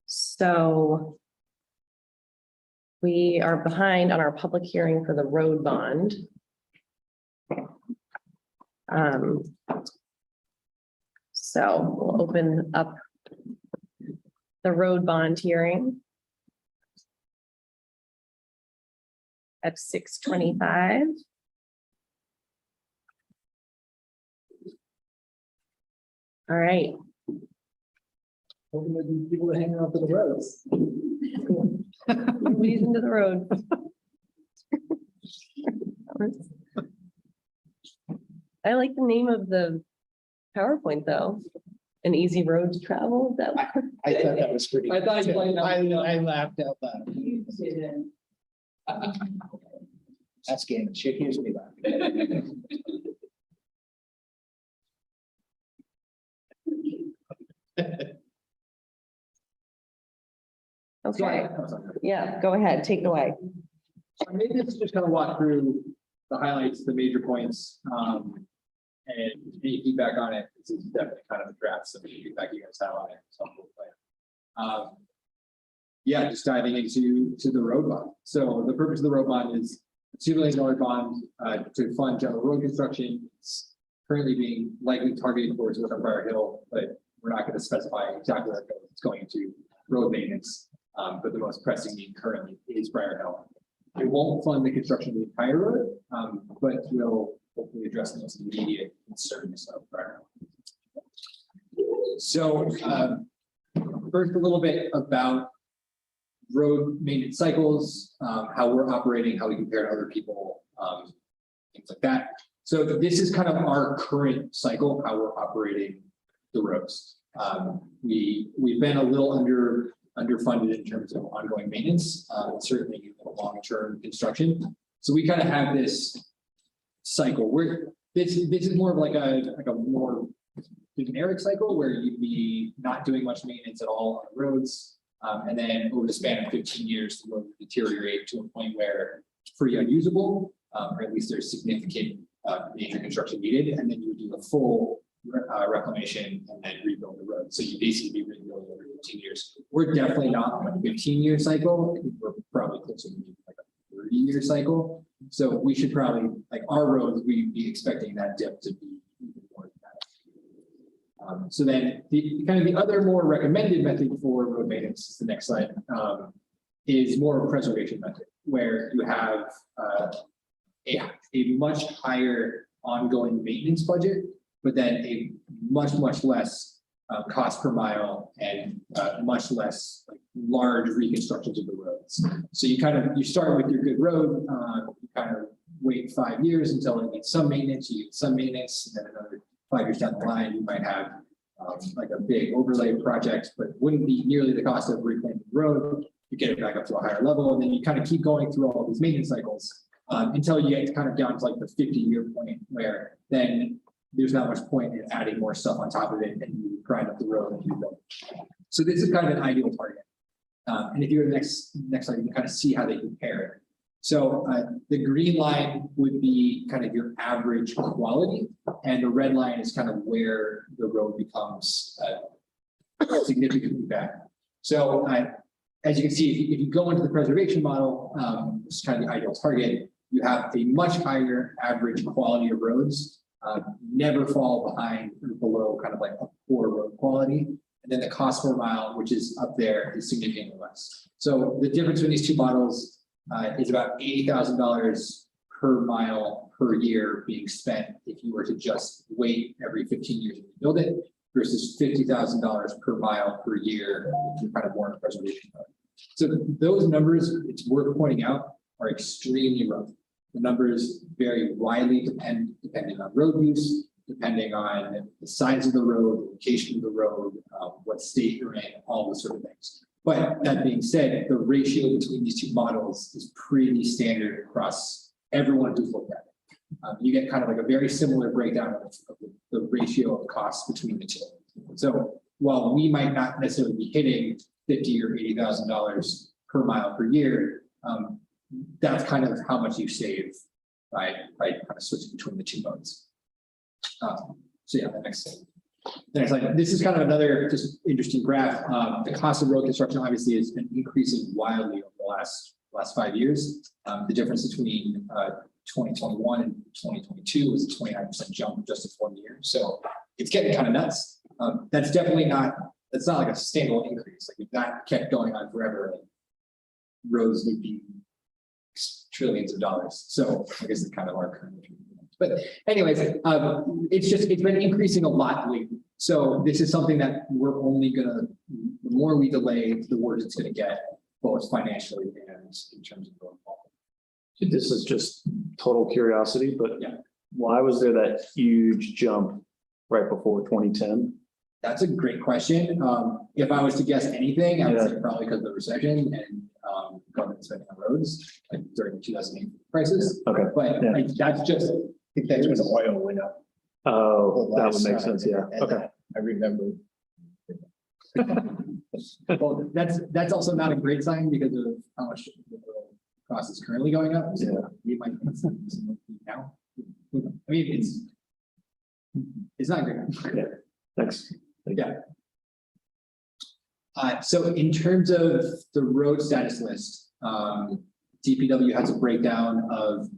So we are behind on our public hearing for the road bond. So we'll open up the road bond hearing at 6:25. All right.
People hanging out to the roads.
Nobody's into the road. I like the name of the PowerPoint though. An easy road to travel. That
I thought that was pretty.
I thought you might not.
I laughed out loud. That's game. She accused me laughing.
okay. Yeah, go ahead. Take it away.
Maybe let's just kind of walk through the highlights, the major points, and any feedback on it. This is definitely kind of a draft, so any feedback you guys have on it. So, yeah, just diving into the road bond. So the purpose of the road bond is $2 million bond to fund general road construction. It's currently being likely targeted towards West Briar Hill, but we're not going to specify exactly where it goes. It's going to road maintenance, but the most pressing need currently is Briar Hill. It won't fund the construction of the entire road, but will hopefully address the most immediate concerns of Briar Hill. So first, a little bit about road maintenance cycles, how we're operating, how we compare to other people, things like that. So this is kind of our current cycle, how we're operating the roads. We've been a little underfunded in terms of ongoing maintenance, certainly long-term construction. So we kind of have this cycle where this is more of like a more generic cycle where you'd be not doing much maintenance at all on the roads. And then over the span of 15 years, the road will deteriorate to a point where it's pretty unusable, or at least there's significant major construction needed. And then you would do a full reclamation and then rebuild the road. So you basically be rebuilding over 15 years. We're definitely not on a 15-year cycle. I think we're probably closer to like a 30-year cycle. So we should probably, like our roads, we'd be expecting that dip to be even more than that. So then the kind of the other more recommended method for road maintenance is the next slide, is more of a preservation method where you have a much higher ongoing maintenance budget, but then a much less cost per mile and much less like large reconstructions of the roads. So you start with your good road, you kind of wait 5 years until it needs some maintenance, you get some maintenance, and then another 5 years down the line, you might have like a big overlay project, but wouldn't be nearly the cost of replanting the road. You get it back up to a higher level, and then you kind of keep going through all these maintenance cycles until you get kind of down to like the 50-year point where then there's not much point in adding more stuff on top of it and you grind up the road and you build. So this is kind of an ideal target. And if you go to the next slide, you can kind of see how they compare. So the green line would be kind of your average quality, and the red line is kind of where the road becomes significantly bad. So as you can see, if you go into the preservation model, this is kind of the ideal target, you have a much higher average quality of roads, never fall behind or below kind of like a poor road quality. And then the cost per mile, which is up there, is significantly less. So the difference between these two models is about $80,000 per mile per year being spent if you were to just wait every 15 years to build it, versus $50,000 per mile per year if you're kind of more in a preservation mode. So those numbers, it's worth pointing out, are extremely rough. The numbers vary widely depending on road use, depending on the size of the road, the location of the road, what state you're in, all those sort of things. But that being said, the ratio between these two models is pretty standard across everyone who's looked at it. You get kind of like a very similar breakdown of the ratio of costs between the two. So while we might not necessarily be hitting $50,000 or $80,000 per mile per year, that's kind of how much you save by kind of switching between the two modes. So yeah, the next slide. This is kind of another just interesting graph. The cost of road construction obviously has been increasing wildly over the last 5 years. The difference between 2021 and 2022 was a 29% jump just in 1 year. So it's getting kind of nuts. That's definitely not, that's not like a sustainable increase. Like if that kept going on forever, like roads would be trillions of dollars. So I guess it's kind of our current. But anyways, it's been increasing a lot lately. So this is something that we're only gonna, the more we delay, the worse it's gonna get. both financially and in terms of going forward.
This is just total curiosity, but
Yeah.
why was there that huge jump right before 2010?
That's a great question. If I was to guess anything, I would say probably because of the recession and government spending on roads, like during the 2008 crisis.
Okay.
But
Yeah.
that's just,
I think that's when the oil went up.
Oh, that would
last
make
time,
sense, yeah,
and
okay.
I remember.
well, that's also not a great sign because of how much the cost is currently going up. So
Yeah.
we might need some now. I mean, it's not great.
Yeah, thanks.
Yeah. So in terms of the road status list, DPW has a breakdown of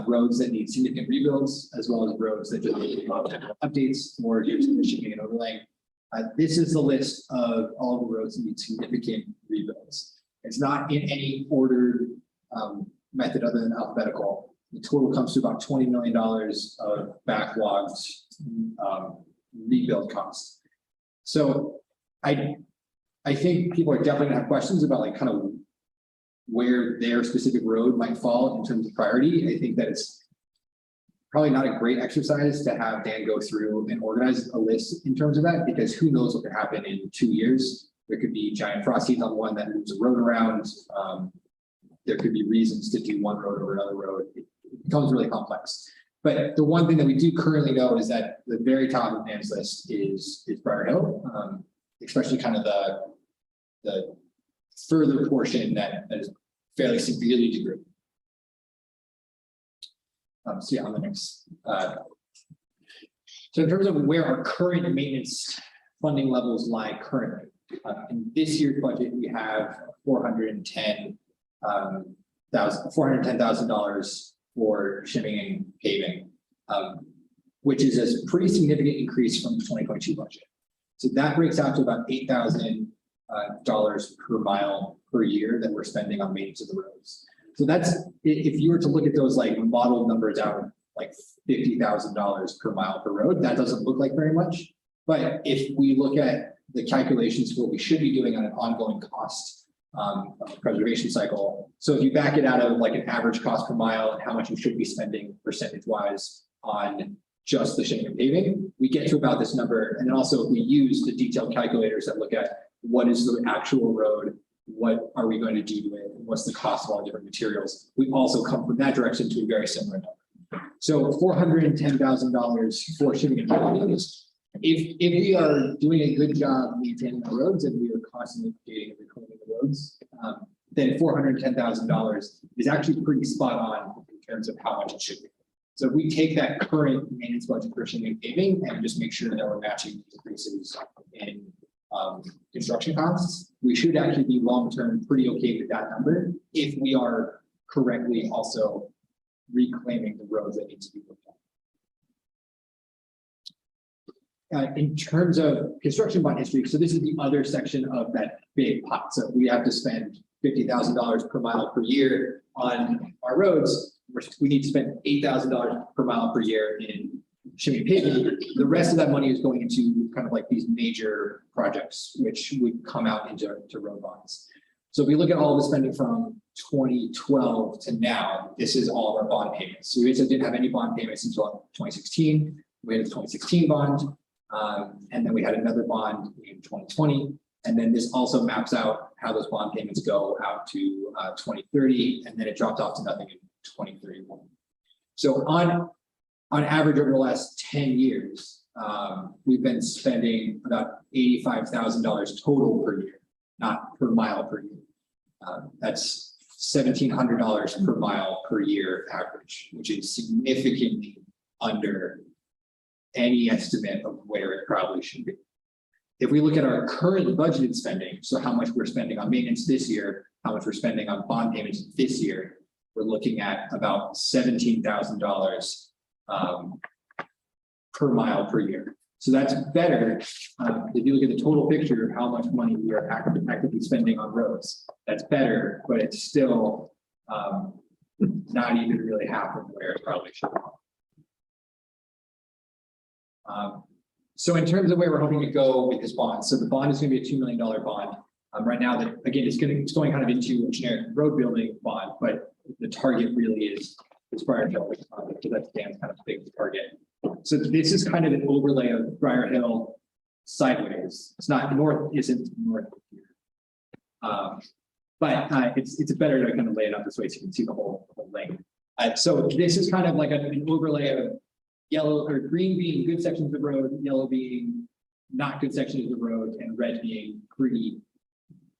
roads that need significant rebuilds, as well as roads that just need updates or just shipping and overlaying. This is the list of all the roads that need significant rebuilds. It's not in any ordered method other than alphabetical. The total comes to about $20 million of backlogged rebuild costs. So I think people are definitely gonna have questions about like kind of where their specific road might fall in terms of priority. I think that it's probably not a great exercise to have Dan go through and organize a list in terms of that, because who knows what could happen in 2 years. There could be giant frost heaves on one that moves a road around. There could be reasons to do one road over another road. It becomes really complex. But the one thing that we do currently know is that the very top of Dan's list is Briar Hill, especially kind of the further portion that is fairly severely degraded. So yeah, on the next. So in terms of where our current maintenance funding levels lie currently, in this year's budget, we have $410,000 for shipping and paving, which is a pretty significant increase from the 2022 budget. So that breaks out to about $8,000 per mile per year that we're spending on maintenance of the roads. So that's, if you were to look at those like modeled numbers out, like $50,000 per mile per road, that doesn't look like very much. But if we look at the calculations for what we should be doing on an ongoing cost preservation cycle, so if you back it out of like an average cost per mile and how much you should be spending percentage wise on just the shipping and paving, we get to about this number. And then also if we use the detailed calculators that look at what is the actual road, what are we going to do to it, and what's the cost of all different materials, we also come from that direction to a very similar number. So $410,000 for shipping and paving. If we are doing a good job maintaining the roads and we are constantly updating and reclaiming the roads, then $410,000 is actually pretty spot on in terms of how much it should be. So if we take that current maintenance budget for shipping and paving and just make sure that we're matching increases in construction costs, we should actually be long-term pretty okay with that number if we are correctly also reclaiming the roads that need to be looked at. In terms of construction bond history, so this is the other section of that big pot. So we have to spend $50,000 per mile per year on our roads. We need to spend $8,000 per mile per year in shipping paving. The rest of that money is going into kind of like these major projects, which would come out into road bonds. So if we look at all the spending from 2012 to now, this is all of our bond payments. So we basically didn't have any bond payments until 2016. We had a 2016 bond, and then we had another bond in 2020. And then this also maps out how those bond payments go out to 2030, and then it dropped off to nothing in 2031. So on average over the last 10 years, we've been spending about $85,000 total per year, not per mile per year. That's $1,700 per mile per year average, which is significantly under any estimate of where it probably should be. If we look at our current budgeted spending, so how much we're spending on maintenance this year, how much we're spending on bond payments this year, we're looking at about $17,000 per mile per year. So that's better. If you look at the total picture of how much money we are actively spending on roads, that's better, but it's still not even really half of where it probably should be. So in terms of where we're hoping to go with this bond, so the bond is going to be a $2 million bond. Right now, that again, it's going kind of into a generic road building bond, but the target really is Briar Hill, because that's Dan's kind of big target. So this is kind of an overlay of Briar Hill sideways. It's not north, isn't north here. But it's better to kind of lay it out this way so you can see the whole length. So this is kind of like an overlay of yellow or green being good sections of road, yellow being not good sections of the road, and red being pretty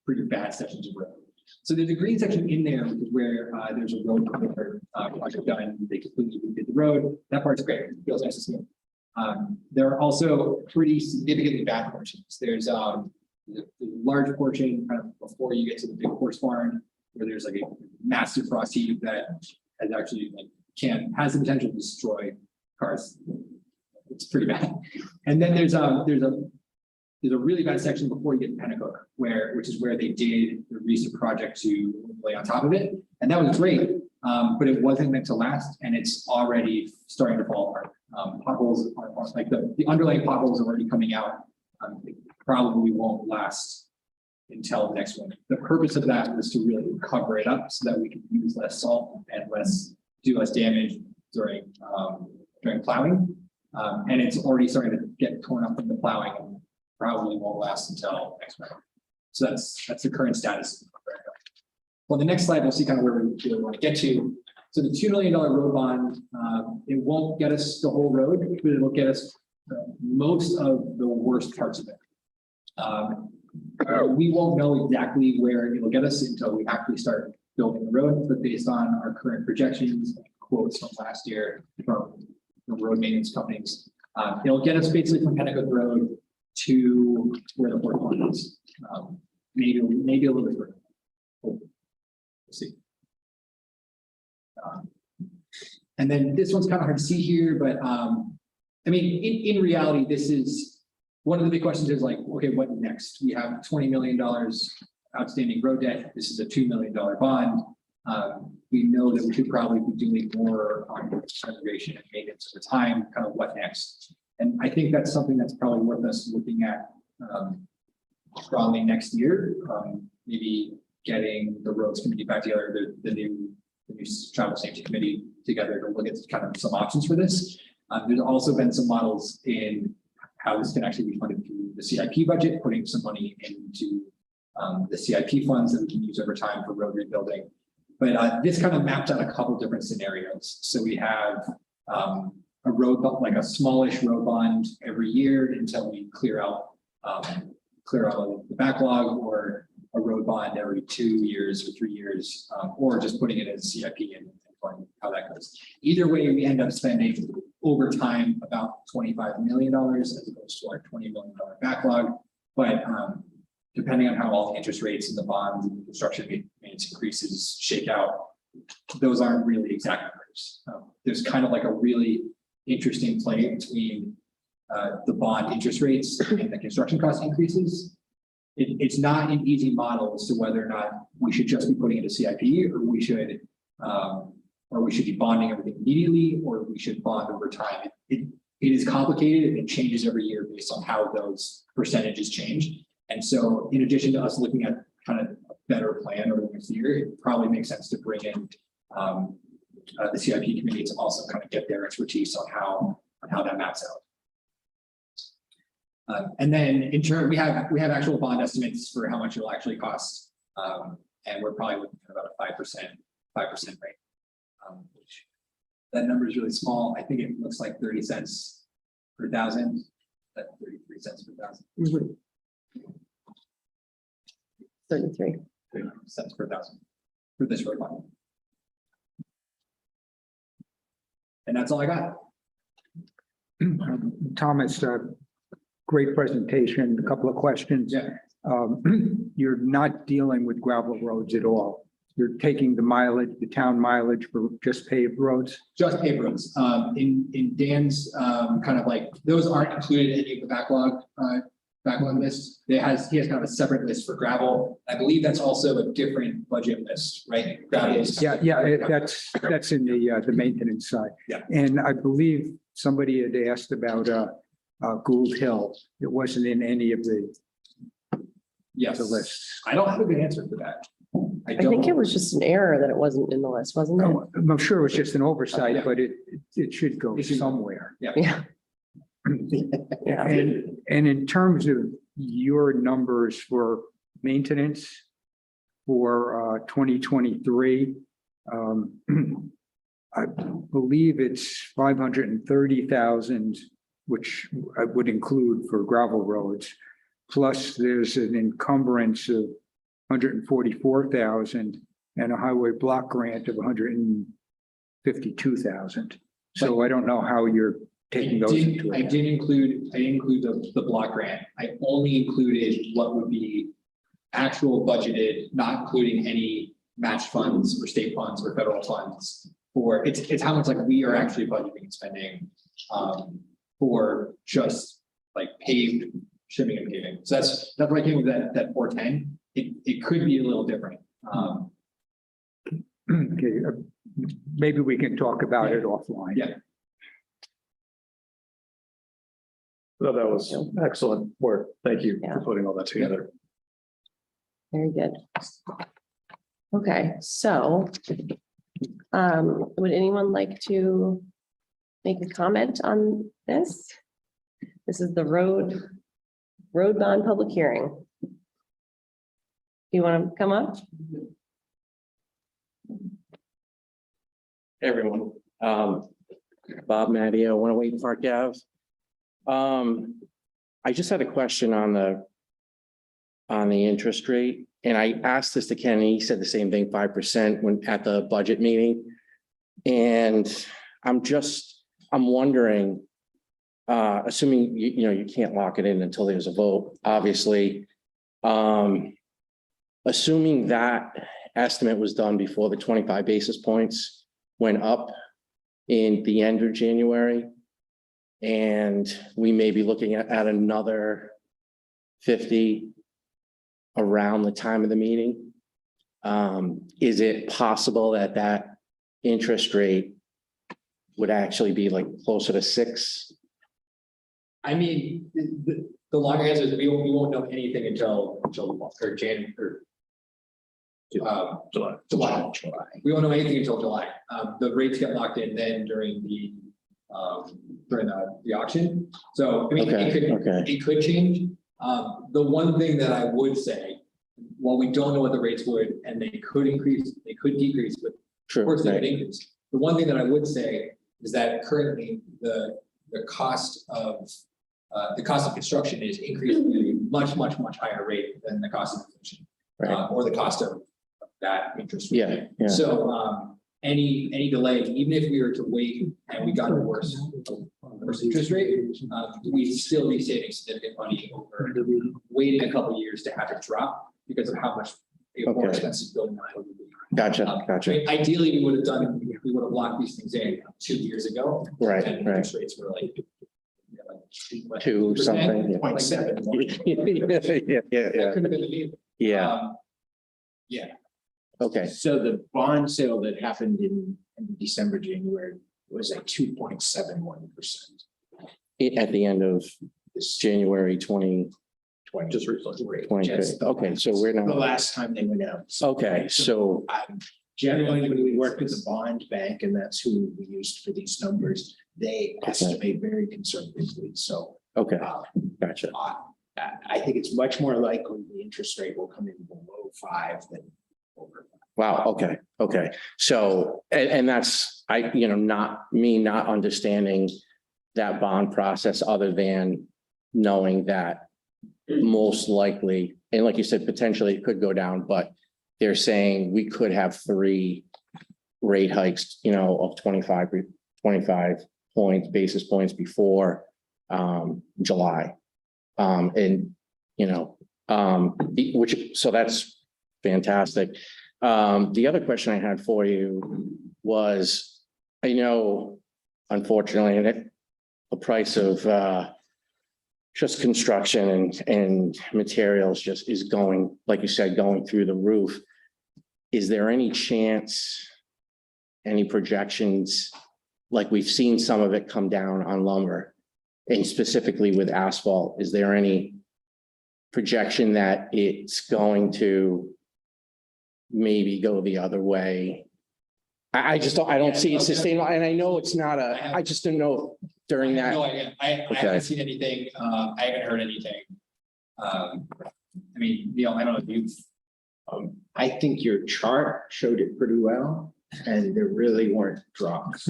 bad sections of road. So there's a green section in there, which is where there's a road project done. They completely redid the road. That part's great. It feels nice to see. There are also pretty significantly bad portions. There's a large portion kind of before you get to the big horse barn, where there's like a massive frost heave that has actually has the potential to destroy cars. It's pretty bad. And then there's a really bad section before you get to Pennacook, which is where they did the recent project to lay on top of it. And that was great, but it wasn't meant to last, and it's already starting to fall apart. Potholes are like the underlying potholes are already coming out. It probably won't last until the next one. The purpose of that was to really cover it up so that we can use less salt and do less damage during plowing. And it's already starting to get torn up from the plowing and probably won't last until next winter. So that's the current status. Well, the next slide, we'll see kind of where we really want to get to. So the $2 million road bond, it won't get us the whole road, but it'll get us most of the worst parts of it. We won't know exactly where it'll get us until we actually start building the road, but based on our current projections, quotes from last year from the road maintenance companies, it'll get us basically from Pennacook Road to where the port one is. Maybe a little bit further. We'll see. And then this one's kind of hard to see here, but I mean, in reality, this is one of the big questions is like, okay, what next? We have $20 million outstanding road debt. This is a $2 million bond. We know that we should probably be doing more on conservation and maintenance at the time, kind of what next? And I think that's something that's probably worth us looking at strongly next year. Maybe getting the roads committee back together, the new travel safety committee together to look at kind of some options for this. There's also been some models in how this can actually be funded through the CIP budget, putting some money into the CIP funds that we can use over time for road rebuilding. But this kind of maps out a couple different scenarios. So we have a road, like a smallish road bond every year until we clear out the backlog, or a road bond every 2 years or 3 years, or just putting it as CIP and finding how that goes. Either way, we end up spending over time about $25 million as opposed to our $20 million backlog. But depending on how all the interest rates and the bonds and the construction maintenance increases shake out, those aren't really exact numbers. There's kind of like a really interesting play between the bond interest rates and the construction cost increases. It's not an easy model as to whether or not we should just be putting it a CIP, or we should be bonding everything immediately, or we should bond over time. It is complicated, and it changes every year based on how those percentages change. And so in addition to us looking at kind of a better plan over the next year, it probably makes sense to bring in the CIP committee to also kind of get their expertise on how that maps out. And then in turn, we have actual bond estimates for how much it'll actually cost. And we're probably looking at about a 5% rate. Which that number is really small. I think it looks like 30 cents per thousand, that 33 cents per thousand.
33
cents per thousand for this road bond. And that's all I got.
Thomas, great presentation. A couple of questions.
Yeah.
You're not dealing with gravel roads at all. You're taking the mileage, the town mileage for just paved roads?
Just paved roads. In Dan's kind of like, those aren't included in any of the backlog list. He has kind of a separate list for gravel. I believe that's also a different budget list, right? Gravel is.
Yeah, that's in the maintenance side.
Yeah.
And I believe somebody had asked about Gould Hill. It wasn't in any of the
Yes.
the lists?
I don't have a good answer for that.
I think it was just an error that it wasn't in the list, wasn't it?
No, I'm sure it was just an oversight,
Yeah.
but it should go
It should go.
somewhere.
Yeah. Yeah.
And in terms of your numbers for maintenance for 2023, I believe it's 530,000, which I would include for gravel roads. Plus there's an encumbrance of 144,000 and a highway block grant of 152,000. So I don't know how you're taking those into
I
account.
didn't include the block grant. I only included what would be actual budgeted, not including any match funds or state funds or federal funds. For it's how much like we are actually budgeting and spending for just like paved shipping and paving. So that's why I came with that 410. It could be a little different.
Okay, maybe we can talk about it offline.
Yeah.
So that was excellent work. Thank you
Yeah.
for putting all that together.
Very good. Okay, so would anyone like to make a comment on this? This is the road bond public hearing. You want to come up?
Everyone, Bob Matteo, 108 Park Ave. I just had a question on the interest rate, and I asked this to Kenny. He said the same thing, 5% when at the budget meeting. And I'm wondering, assuming you can't lock it in until there's a vote, obviously. Assuming that estimate was done before the 25 basis points went up in the end of January, and we may be looking at another 50 around the time of the meeting. Is it possible that interest rate would actually be like closer to 6?
I mean, the longer answer is we won't know anything until January or July. We won't know anything until July. The rates get locked in then during the auction. So I mean, it could change. The one thing that I would say, while we don't know what the rates would, and they could increase, they could decrease, but of course they would increase. The one thing that I would say is that currently the cost of construction is increasing at a much higher rate than the cost of inflation, or the cost of that interest rate.
Yeah.
So any delay, even if we were to wait and we got a worse interest rate, we'd still be saving significant money over waiting a couple of years to have it drop because of how much more expensive building would be.
Gotcha.
I mean, ideally, we would have locked these things in 2 years ago.
Right.
And interest rates were like
2 something. Yeah.
0.7.
Yeah.
That could have been the deal.
Yeah.
Yeah.
Okay.
So the bond sale that happened in December, January was at 2.71%.
At the end of
This
January 2020.
just recently.
Okay, so we're
The
not,
last time they went out.
okay, so,
Generally, when we work with the bond bank, and that's who we used for these numbers, they estimate very conservatively. So
okay, gotcha.
I think it's much more likely the interest rate will come in below 5 than over.
Wow, okay. So, and that's, not understanding that bond process other than knowing that most likely, and like you said, potentially it could go down, but they're saying we could have 3 rate hikes, of 25 basis points before July. So that's fantastic. The other question I had for you was, I know, unfortunately, that the price of just construction and materials just is going, like you said, going through the roof. Is there any chance, any projections, like we've seen some of it come down on lumber, and specifically with asphalt, is there any projection that it's going to maybe go the other way? I just don't, I don't see it sustainable, and I know it's not I just don't know during that.
No, I
Okay.
haven't seen anything, I haven't heard anything. I mean, Neil, I don't know if you've,
I think your chart showed it pretty well, and there really weren't drops.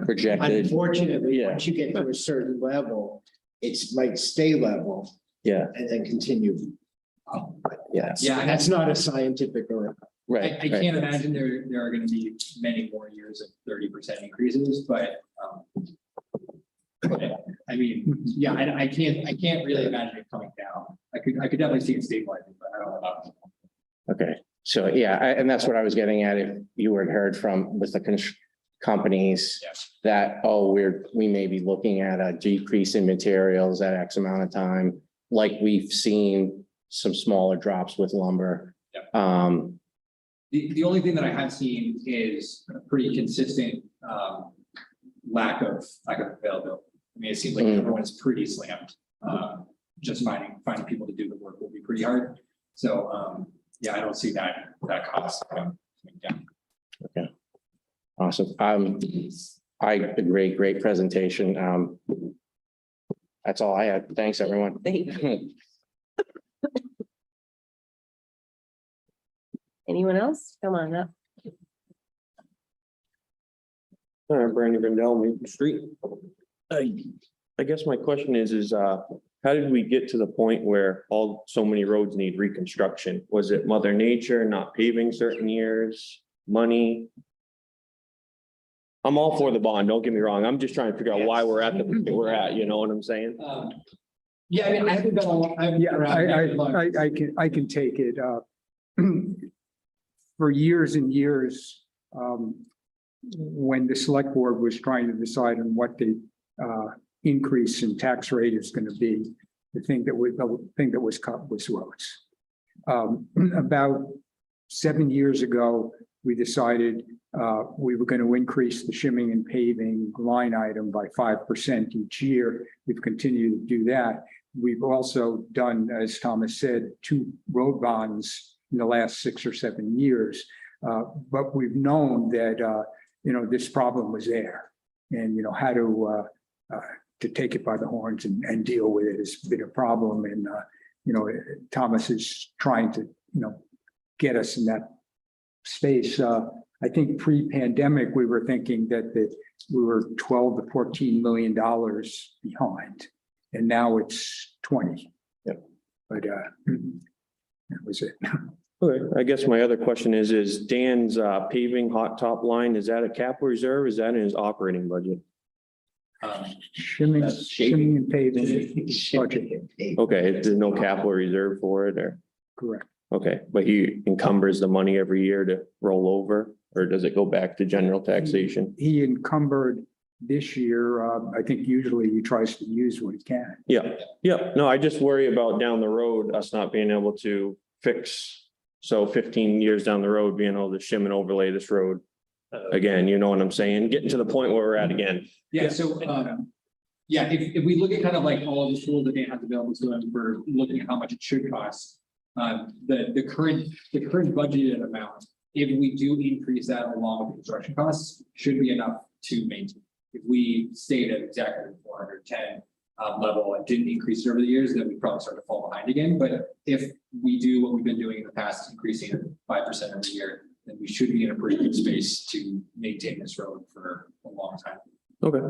Projected.
Unfortunately,
Yeah.
once you get to a certain level, it's might stay level
Yeah,
and then continue.
yes.
Yeah, and
That's not a scientific or.
Right.
I can't imagine there are gonna be many more years of 30% increases, but, I mean, yeah, I can't really imagine it coming down. I could definitely see it stabilizing, but I don't know about.
Okay, so yeah, and that's what I was getting at. If you had heard from with the companies
Yes.
that, oh, we may be looking at a decrease in materials at X amount of time, like we've seen some smaller drops with lumber.
The only thing that I have seen is a pretty consistent lack of availability. I mean, it seems like everyone's pretty slammed. Just finding people to do the work will be pretty hard. So yeah, I don't see that cost coming down.
Okay. Awesome. I agree. Great presentation. That's all I had. Thanks, everyone.
Thank you. Anyone else? Come on up.
Brandon Vendell, Maple Street. I guess my question is how did we get to the point where so many roads need reconstruction? Was it Mother Nature not paving certain years, money? I'm all for the bond, don't get me wrong. I'm just trying to figure out why we're at the point we're at, you know what I'm saying?
Yeah, I mean, I haven't been on.
Yeah, I can take it. For years and years, when the select board was trying to decide on what the increase in tax rate is going to be, the thing that was cut was roads. About 7 years ago, we decided we were going to increase the shimming and paving line item by 5% each year. We've continued to do that. We've also done, as Thomas said, 2 road bonds in the last 6 or 7 years. But we've known that, this problem was there, and, how to take it by the horns and deal with it has been a problem. And, Thomas is trying to, get us in that space. I think pre-pandemic, we were thinking that we were $12 to $14 million behind, and now it's 20.
Yep.
But that was it.
Okay, I guess my other question is Dan's paving hot top line, is that a capital reserve? Is that in his operating budget?
Shimming and paving budget.
Okay, there's no capital reserve for it or?
Correct.
Okay, but he encumbers the money every year to roll over, or does it go back to general taxation?
He encumbered this year. I think usually he tries to use what he can.
Yeah, no, I just worry about down the road, us not being able to fix. So 15 years down the road, being able to shim and overlay this road again, you know what I'm saying? Getting to the point where we're at again.
Yeah, so, yeah, if we look at kind of like all of the tools that Dan has available to him for looking at how much it should cost, the current budgeted amount, if we do increase that along with construction costs, should be enough to maintain. If we stayed at exactly 410 level and didn't increase it over the years, then we probably start to fall behind again. But if we do what we've been doing in the past, increasing it 5% every year, then we should be in a pretty good space to maintain this road for a long time.
Okay.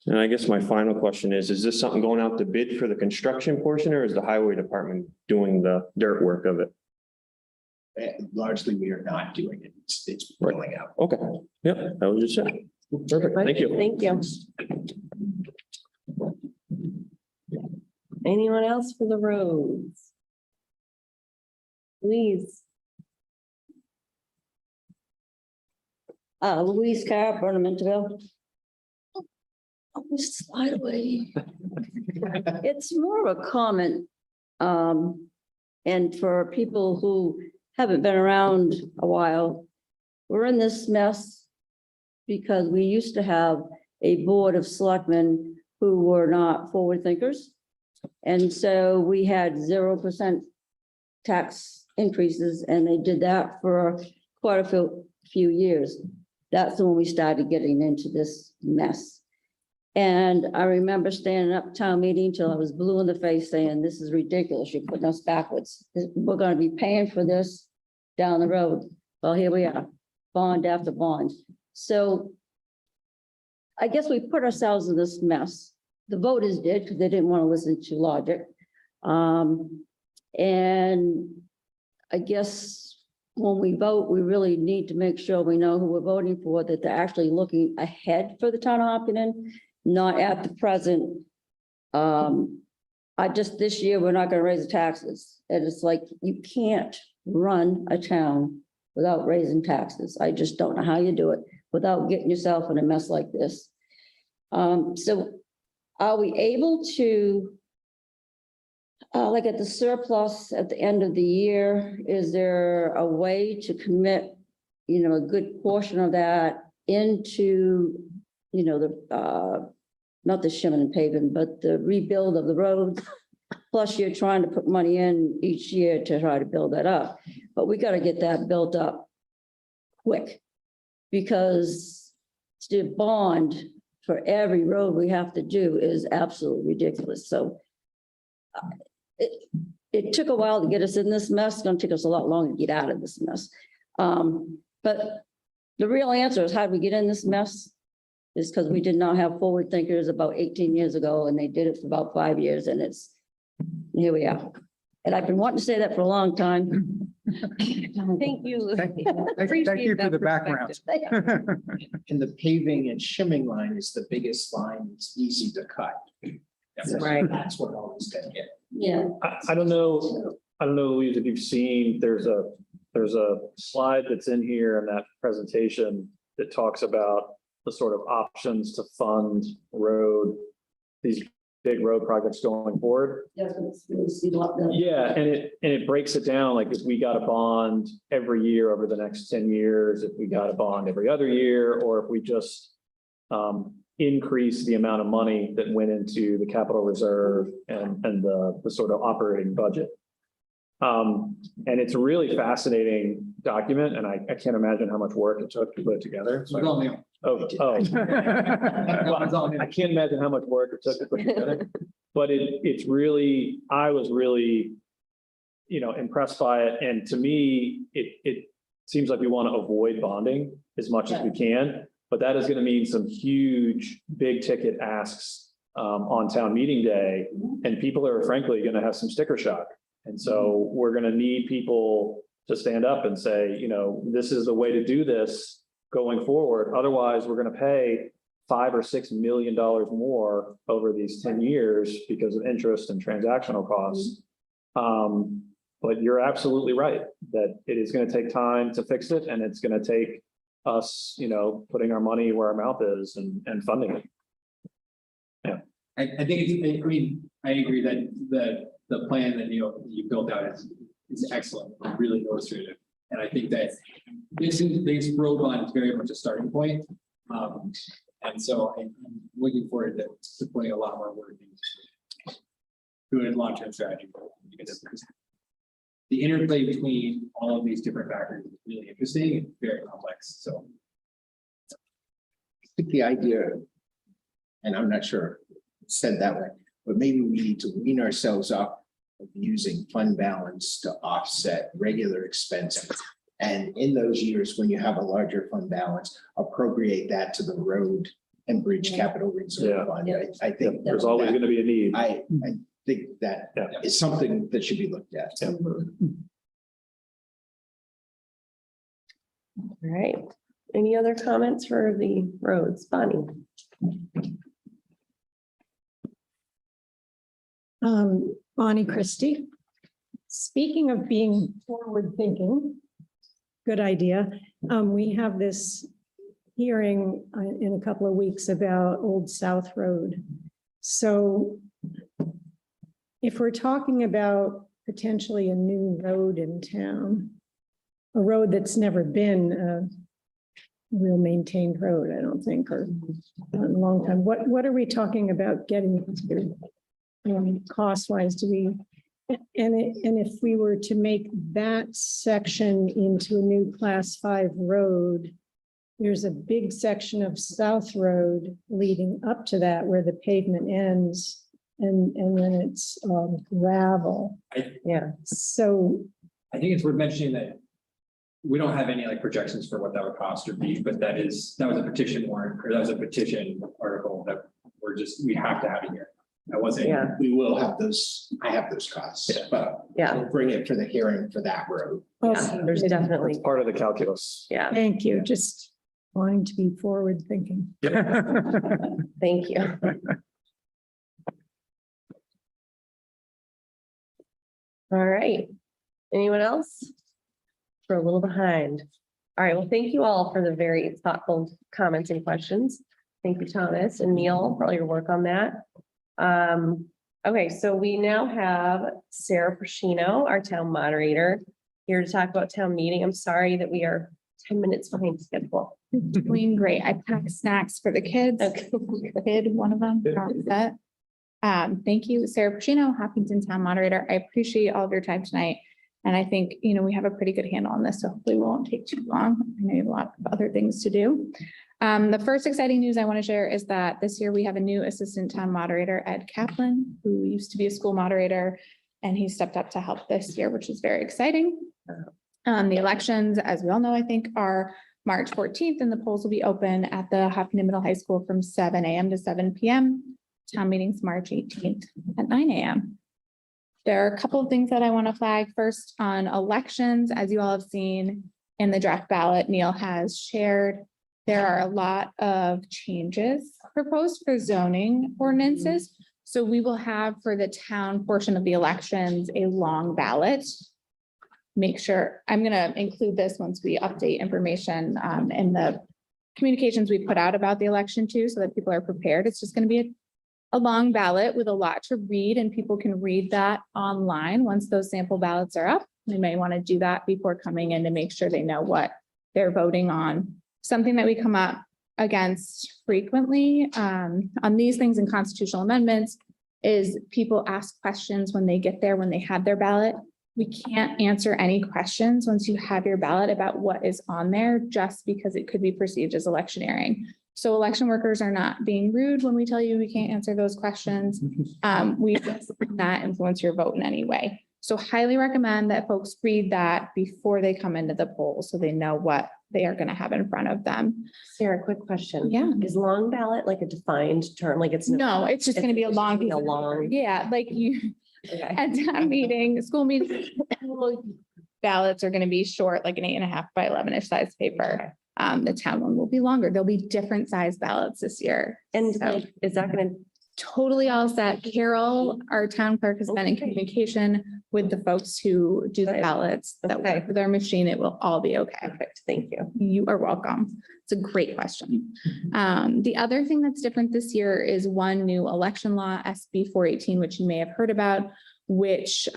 And I guess my final question is this something going out to bid for the construction portion, or is the highway department doing the dirt work of it?
Largely, we are not doing it. It's rolling out.
Okay, yep, that was just it. Perfect, thank you.
Thank you. Anyone else for the roads? Please.
Louise Carr, Ornamentaville. Oh, slide away. It's more of a comment. And for people who haven't been around a while, we're in this mess because we used to have a board of selectmen who were not forward thinkers.
And so we had 0% tax increases, and they did that for quite a few years. That's when we started getting into this mess. And I remember standing up town meeting till I was blue in the face saying, this is ridiculous. You're putting us backwards. We're going to be paying for this down the road. Well, here we are, bond after bond. So I guess we put ourselves in this mess. The voters did because they didn't want to listen to logic. And I guess when we vote, we really need to make sure we know who we're voting for, that they're actually looking ahead for the town of Hopkinton, not at the present. This year, we're not going to raise the taxes. And it's like, you can't run a town without raising taxes. I just don't know how you do it without getting yourself in a mess like this. So are we able to, like at the surplus at the end of the year, is there a way to commit, a good portion of that into, not the shimming and paving, but the rebuild of the roads? Plus you're trying to put money in each year to try to build that up. But we got to get that built up quick, because the bond for every road we have to do is absolutely ridiculous. So it took a while to get us in this mess. It's going to take us a lot longer to get out of this mess. But the real answer is, how did we get in this mess? Is because we did not have forward thinkers about 18 years ago, and they did it for about 5 years, and here we are. And I've been wanting to say that for a long time.
Thank you.
Thank you for the background.
And the paving and shimming line is the biggest line. It's easy to cut.
Right.
That's what always got hit.
Yeah.
I don't know, Louise, if you've seen, there's a slide that's in here in that presentation that talks about the sort of options to fund these big road projects going forward.
Yeah,
and it breaks it down, like if we got a bond every year over the next 10 years, if we got a bond every other year, or if we just increase the amount of money that went into the capital reserve and the sort of operating budget. And it's a really fascinating document, and I can't imagine how much work it took to put it together. So I can't imagine how much work it took to put it together, but I was really, impressed by it. And to me, it seems like we want to avoid bonding as much as we can, but that is going to mean some huge, big ticket asks on town meeting day. And people are frankly going to have some sticker shock. And so we're going to need people to stand up and say, this is the way to do this going forward. Otherwise, we're going to pay $5 or $6 million more over these 10 years because of interest and transactional costs. But you're absolutely right that it is going to take time to fix it, and it's going to take us, putting our money where our mouth is and funding it. Yeah,
I think I agree that the plan that you built out is excellent, really illustrative. And I think that this road bond is very much a starting point. And so I'm looking forward to putting a lot more work into good long-term strategy, because the interplay between all of these different factors is really interesting and very complex. So
I think the idea, and I'm not sure it's said that way, but maybe we need to wean ourselves up of using fund balance to offset regular expenses. And in those years, when you have a larger fund balance, appropriate that to the road and bridge capital reserve fund. I think
there's always going to be a need.
I think that is something that should be looked at.
All right. Any other comments for the roads, Bonnie?
Bonnie Christie. Speaking of being forward thinking, good idea. We have this hearing in a couple of weeks about Old South Road. So if we're talking about potentially a new road in town, a road that's never been a real maintained road, I don't think, or in a long time, what are we talking about getting to? cost wise, do we? And if we were to make that section into a new class 5 road, there's a big section of South Road leading up to that where the pavement ends and then it's gravel.
Yeah.
So
I think it's worth mentioning that we don't have any like projections for what that would cost or be, but that was a petition warrant, or that was a petition article that we have to have it here. That wasn't.
Yeah.
We will have those, I have those costs, but we'll bring it for the hearing for that road.
Yeah, there's definitely,
It's part of the calculus.
yeah,
thank you. Just wanting to be forward thinking.
thank you. All right. Anyone else? We're a little behind. All right, well, thank you all for the very thoughtful comments and questions. Thank you, Thomas and Neil, for all your work on that. Okay, so we now have Sarah Pacino, our town moderator, here to talk about town meeting. I'm sorry that we are 10 minutes behind schedule.
Doing great. I packed snacks for the kids.
Okay.
Kid, one of them. Thank you, Sarah Pacino, Hopkinton Town Moderator. I appreciate all of your time tonight. And I think, we have a pretty good handle on this, so hopefully we won't take too long. I know you have a lot of other things to do. The first exciting news I want to share is that this year we have a new assistant town moderator, Ed Kaplan, who used to be a school moderator, and he stepped up to help this year, which is very exciting. The elections, as we all know, I think are March 14th, and the polls will be open at the Hopkinton Middle High School from 7 a.m. to 7 p.m. Town meeting's March 18th at 9 a.m. There are a couple of things that I want to flag. First, on elections, as you all have seen in the draft ballot Neil has shared, there are a lot of changes proposed for zoning ordinances. So we will have for the town portion of the elections a long ballot. Make sure, I'm going to include this once we update information in the communications we put out about the election too, so that people are prepared. It's just going to be a long ballot with a lot to read, and people can read that online once those sample ballots are up. They may want to do that before coming in to make sure they know what they're voting on. Something that we come up against frequently on these things in constitutional amendments is people ask questions when they get there, when they have their ballot. We can't answer any questions once you have your ballot about what is on there, just because it could be perceived as electioneering. So election workers are not being rude when we tell you we can't answer those questions. We just not influence your vote in any way. So highly recommend that folks read that before they come into the poll, so they know what they are going to have in front of them.
Sarah, quick question.
Yeah.
Is long ballot like a defined term? Like it's
No, it's just going to be a long,
piece of long.
yeah, like you
Okay.
at town meeting, school meeting, ballots are going to be short, like an 8.5 by 11-ish size paper. The town one will be longer. There'll be different size ballots this year.
And
So
is that going to
totally all set. Carol, our town clerk, has been in communication with the folks who do the ballots that work with their machine. It will all be okay.
Perfect. Thank you.
You are welcome. It's a great question. The other thing that's different this year is one new election law, SB 418, which you may have heard about, which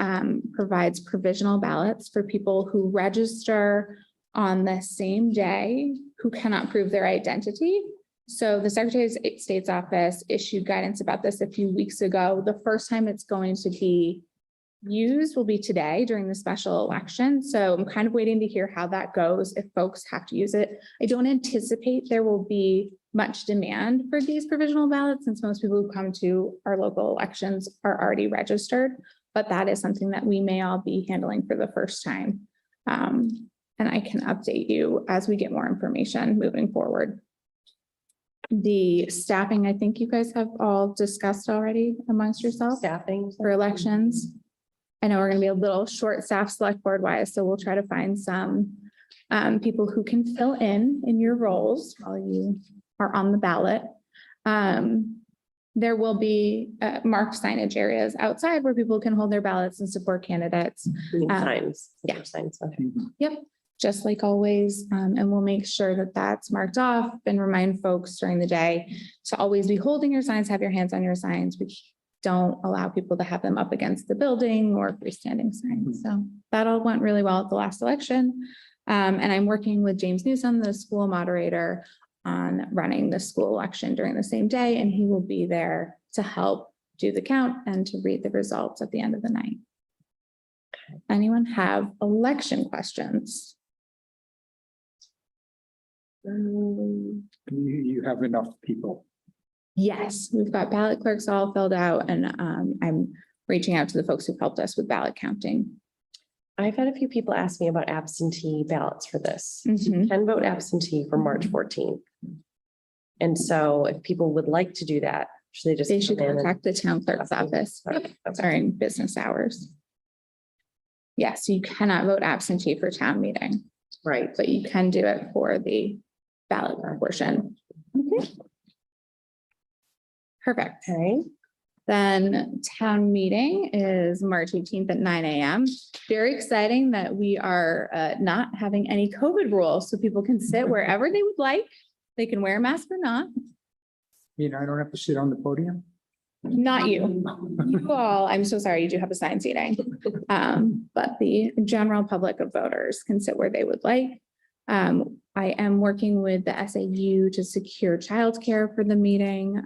provides provisional ballots for people who register on the same day who cannot prove their identity. So the Secretary of State's office issued guidance about this a few weeks ago. The first time it's going to be used will be today during the special election. So I'm kind of waiting to hear how that goes if folks have to use it. I don't anticipate there will be much demand for these provisional ballots, since most people who come to our local elections are already registered, but that is something that we may all be handling for the first time. And I can update you as we get more information moving forward. The staffing, I think you guys have all discussed already amongst yourselves.
Staffing
for elections. I know we're going to be a little short staff select board wise, so we'll try to find some people who can fill in your roles while you are on the ballot. There will be marked signage areas outside where people can hold their ballots and support candidates.
Signs.
Yeah.
Signs. Okay.
Yep, just like always. And we'll make sure that that's marked off and remind folks during the day to always be holding your signs, have your hands on your signs. We don't allow people to have them up against the building or freestanding signs. So that all went really well at the last election. And I'm working with James Newsom, the school moderator, on running the school election during the same day, and he will be there to help do the count and to read the results at the end of the night. Anyone have election questions?
You have enough people.
Yes, we've got ballot clerks all filled out, and I'm reaching out to the folks who've helped us with ballot counting.
I've had a few people ask me about absentee ballots for this.
Mhm.
You can vote absentee for March 14th. And so if people would like to do that, should they just?
They should
come in and-
contact the town clerk's office during business hours. Yes, you cannot vote absentee for town meeting.
Right.
But you can do it for the ballot portion. Okay. Perfect.
Okay.
Then town meeting is March 18th at 9 a.m. Very exciting that we are not having any COVID rules, so people can sit wherever they would like. They can wear a mask or not.
You know, I don't have to sit on the podium.
Not you. You all, I'm so sorry, you do have assigned seating. But the general public of voters can sit where they would like. I am working with the SAU to secure childcare for the meeting.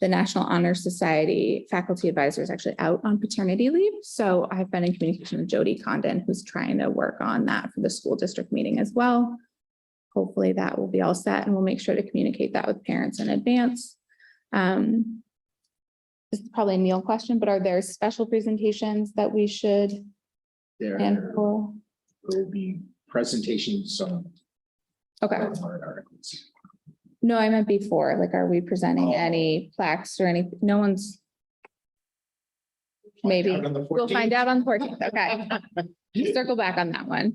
The National Honor Society faculty advisor is actually out on paternity leave. So I've been in communication with Jody Condon, who's trying to work on that for the school district meeting as well. Hopefully that will be all set, and we'll make sure to communicate that with parents in advance. This is probably a Neil question, but are there special presentations that we should
There
plan for?
will be presentations on
Okay.
warrant articles.
No, I meant before, like, are we presenting any plaques or any, no one's, maybe,
Out on the
we'll
14th.
find out on the 14th, okay. Circle back on that one.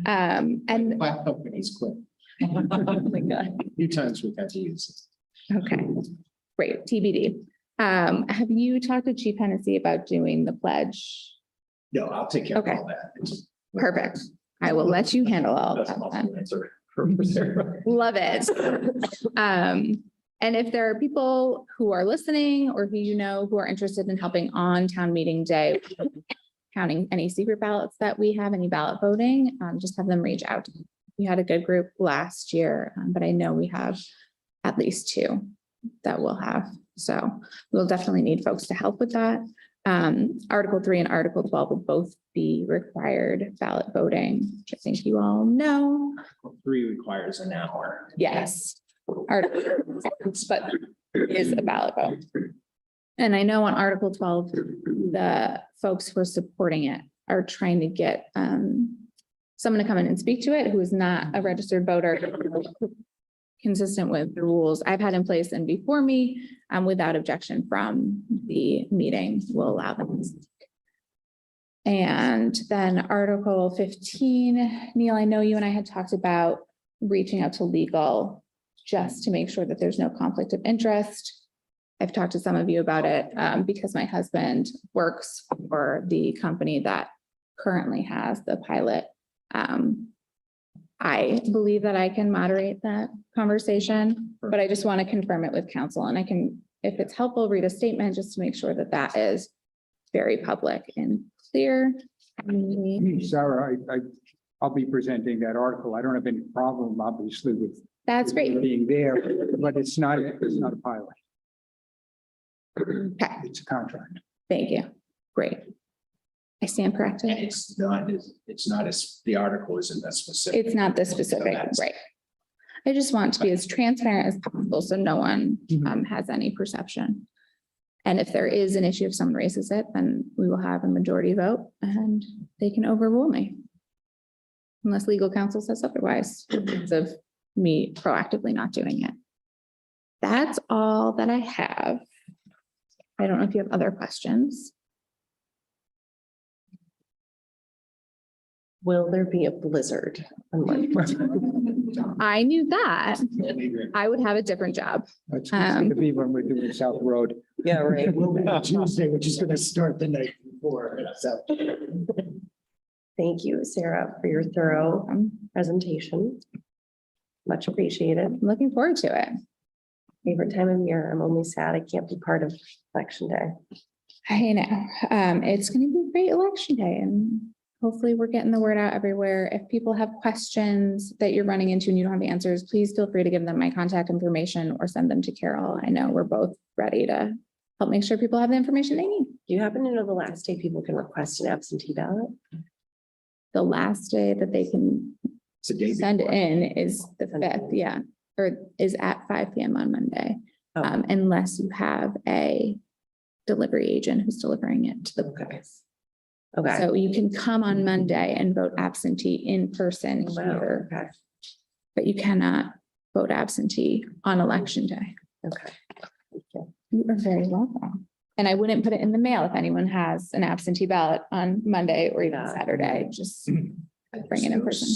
And,
Plaque companies quit.
oh my God,
A few times we've had to use
okay, great, TBD. Have you talked to Chief Hennessy about doing the pledge?
it. No, I'll take care of
Okay.
all that.
Perfect. I will let you handle all of that then. Love it. And if there are people who are listening or who you know who are interested in helping on town meeting day, counting any secret ballots that we have, any ballot voting, just have them reach out. We had a good group last year, but I know we have at least 2 that we'll have. So we'll definitely need folks to help with that. Article 3 and Article 12 will both be required ballot voting, which I think you all know.
3 requires an hour.
Yes. Article, but is a ballot vote. And I know on Article 12, the folks who are supporting it are trying to get someone to come in and speak to it who is not a registered voter, consistent with the rules I've had in place and before me, without objection from the meeting will allow them to speak. And then Article 15, Neil, I know you and I had talked about reaching out to legal just to make sure that there's no conflict of interest. I've talked to some of you about it because my husband works for the company that currently has the pilot. I believe that I can moderate that conversation, but I just want to confirm it with counsel, and I can, if it's helpful, read a statement just to make sure that that is very public and clear.
Sarah, I'll be presenting that article. I don't have any problem, obviously, with.
That's great.
Being there, but it's not a pilot.
Okay,
It's a contract.
thank you. Great. I stand corrected.
And it's not as, the article isn't that specific.
It's not this specific, right? I just want to be as transparent as possible so no one has any perception. And if there is an issue, if someone raises it, then we will have a majority vote and they can overrule me. Unless legal counsel says otherwise, because of me proactively not doing it. That's all that I have. I don't know if you have other questions.
Will there be a blizzard on March 14th?
I knew that. I would have a different job.
It's going to be when we're doing South Road.
Yeah, right.
We'll be on Tuesday, which is gonna start the night before, so.
Thank you, Sarah, for your thorough presentation. Much appreciated.
Looking forward to it.
Favorite time of year. I'm only sad I can't be part of election day.
I know. It's going to be a great election day, and hopefully we're getting the word out everywhere. If people have questions that you're running into and you don't have the answers, please feel free to give them my contact information or send them to Carol. I know we're both ready to help make sure people have the information they need.
Do you happen to know the last day people can request an absentee ballot?
The last day that they can
It's a day
send
before.
in is the 5th, yeah, or is at 5 p.m. on Monday.
Oh.
Unless you have a delivery agent who's delivering it to the place.
Okay.
So you can come on Monday and vote absentee in person
Wow,
here,
okay,
but you cannot vote absentee on election day.
okay.
You are very welcome. And I wouldn't put it in the mail if anyone has an absentee ballot on Monday or even
Yeah.
Saturday, just bring it in person.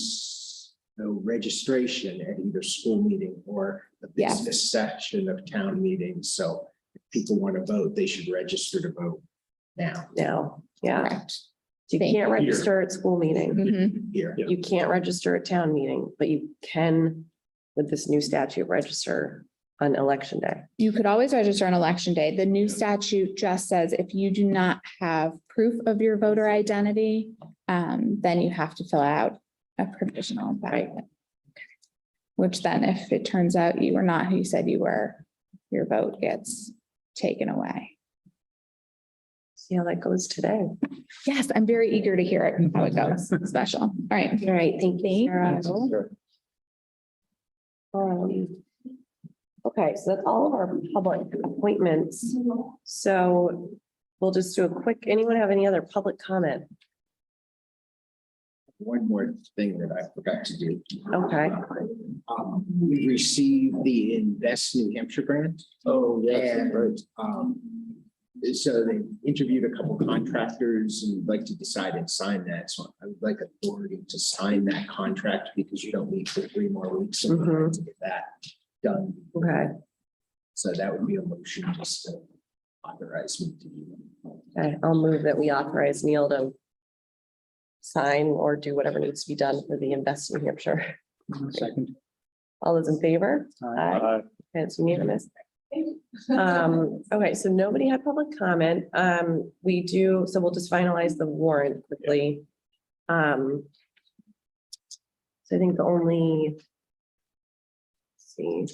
No registration at either school meeting or the
Yes.
business section of town meetings. So if people want to vote, they should register to vote now
Now, yeah.
Correct.
So you
Thank
can't register at school meeting.
Mhm.
here.
You can't register at town meeting, but you can, with this new statute, register on election day.
You could always register on election day. The new statute just says if you do not have proof of your voter identity, then you have to fill out a provisional ballot. Which then if it turns out you were not who you said you were, your vote gets taken away.
See how that goes today.
Yes, I'm very eager to hear it, how it goes. Special. All right.
All right, thank you. Sarah.
Sure.
Okay, so that's all of our public appointments. So we'll just do a quick, anyone have any other public comment?
One more thing that I forgot to do.
Okay,
We received the Invest New Hampshire grant.
Oh, yes, right.
So they interviewed a couple contractors and would like to decide and sign that. So I would like authority to sign that contract because you don't meet for 3 more weeks and we have to get that done.
okay,
So that would be a motion just to authorize me to do that.
okay, I'll move that we authorize Neil to sign or do whatever needs to be done for the Invest New Hampshire.
Second.
All those in favor?
Aye.
Okay, it's unanimous. Okay, so nobody had public comment. We do, so we'll just finalize the warrant quickly. So I think the only, let's see.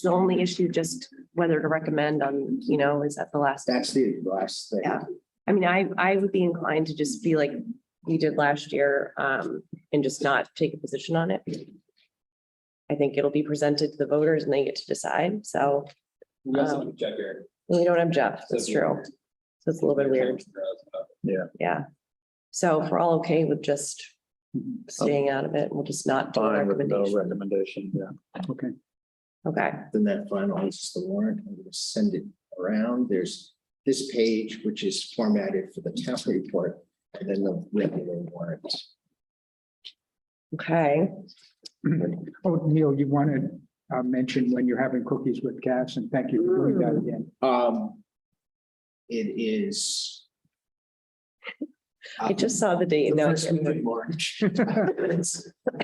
The only issue, just whether to recommend on, is that the last?
That's the last thing.
Yeah, I mean, I would be inclined to just be like we did last year, and just not take a position on it. I think it'll be presented to the voters and they get to decide, so.
We also have Jeff here.
We don't have Jeff, that's true. So it's a little bit weird, yeah. So if we're all okay with just staying out of it, we'll just not do a
Fine with no
recommendation.
recommendation, yeah.
Okay.
Okay,
Then that finalizes the warrant. I'm going to send it around. There's this page, which is formatted for the town report, and then the regular warrant.
okay.
Oh, Neil, you want to mention when you're having cookies with cats, and thank you for doing that again.
It is.
I just saw the date.
The
Now
first week of March. I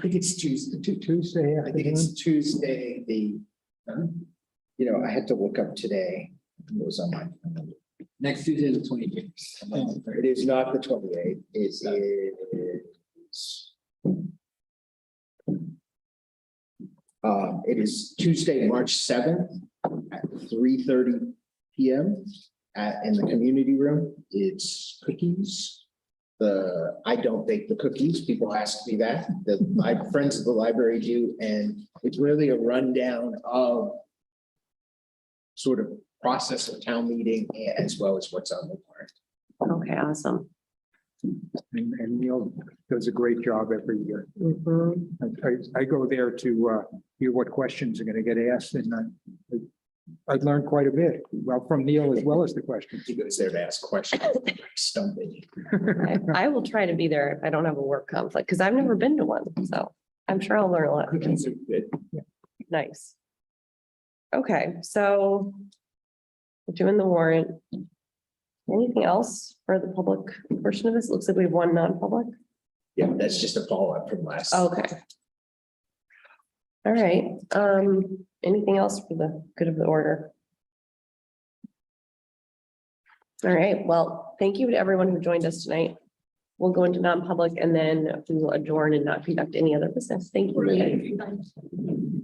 think it's Tuesday.
Tuesday
I think it's Tuesday, I had to look up today. It was on my phone.
Next Tuesday, the 28th.
It is not the 28th. It is. It is Tuesday, March 7th at 3:30 p.m. In the community room. It's cookies. I don't bake the cookies. People ask me that. My friends at the library do, and it's really a rundown of sort of process of town meeting as well as what's on the warrant.
Okay, awesome.
And Neil does a great job every year. I go there to hear what questions are going to get asked, and I learned quite a bit, well, from Neil as well as the questions.
He goes there to ask questions, stumping.
I will try to be there if I don't have a work conflict, because I've never been to one, so I'm sure I'll learn a lot.
Cookies are good.
Nice. Okay, so we're doing the warrant. Anything else for the public portion of this? Looks like we have one non-public.
Yeah, that's just a follow-up from last.
Okay. All right, anything else for the good of the order? All right, well, thank you to everyone who joined us tonight. We'll go into non-public and then we will adjourn and not conduct any other business. Thank you.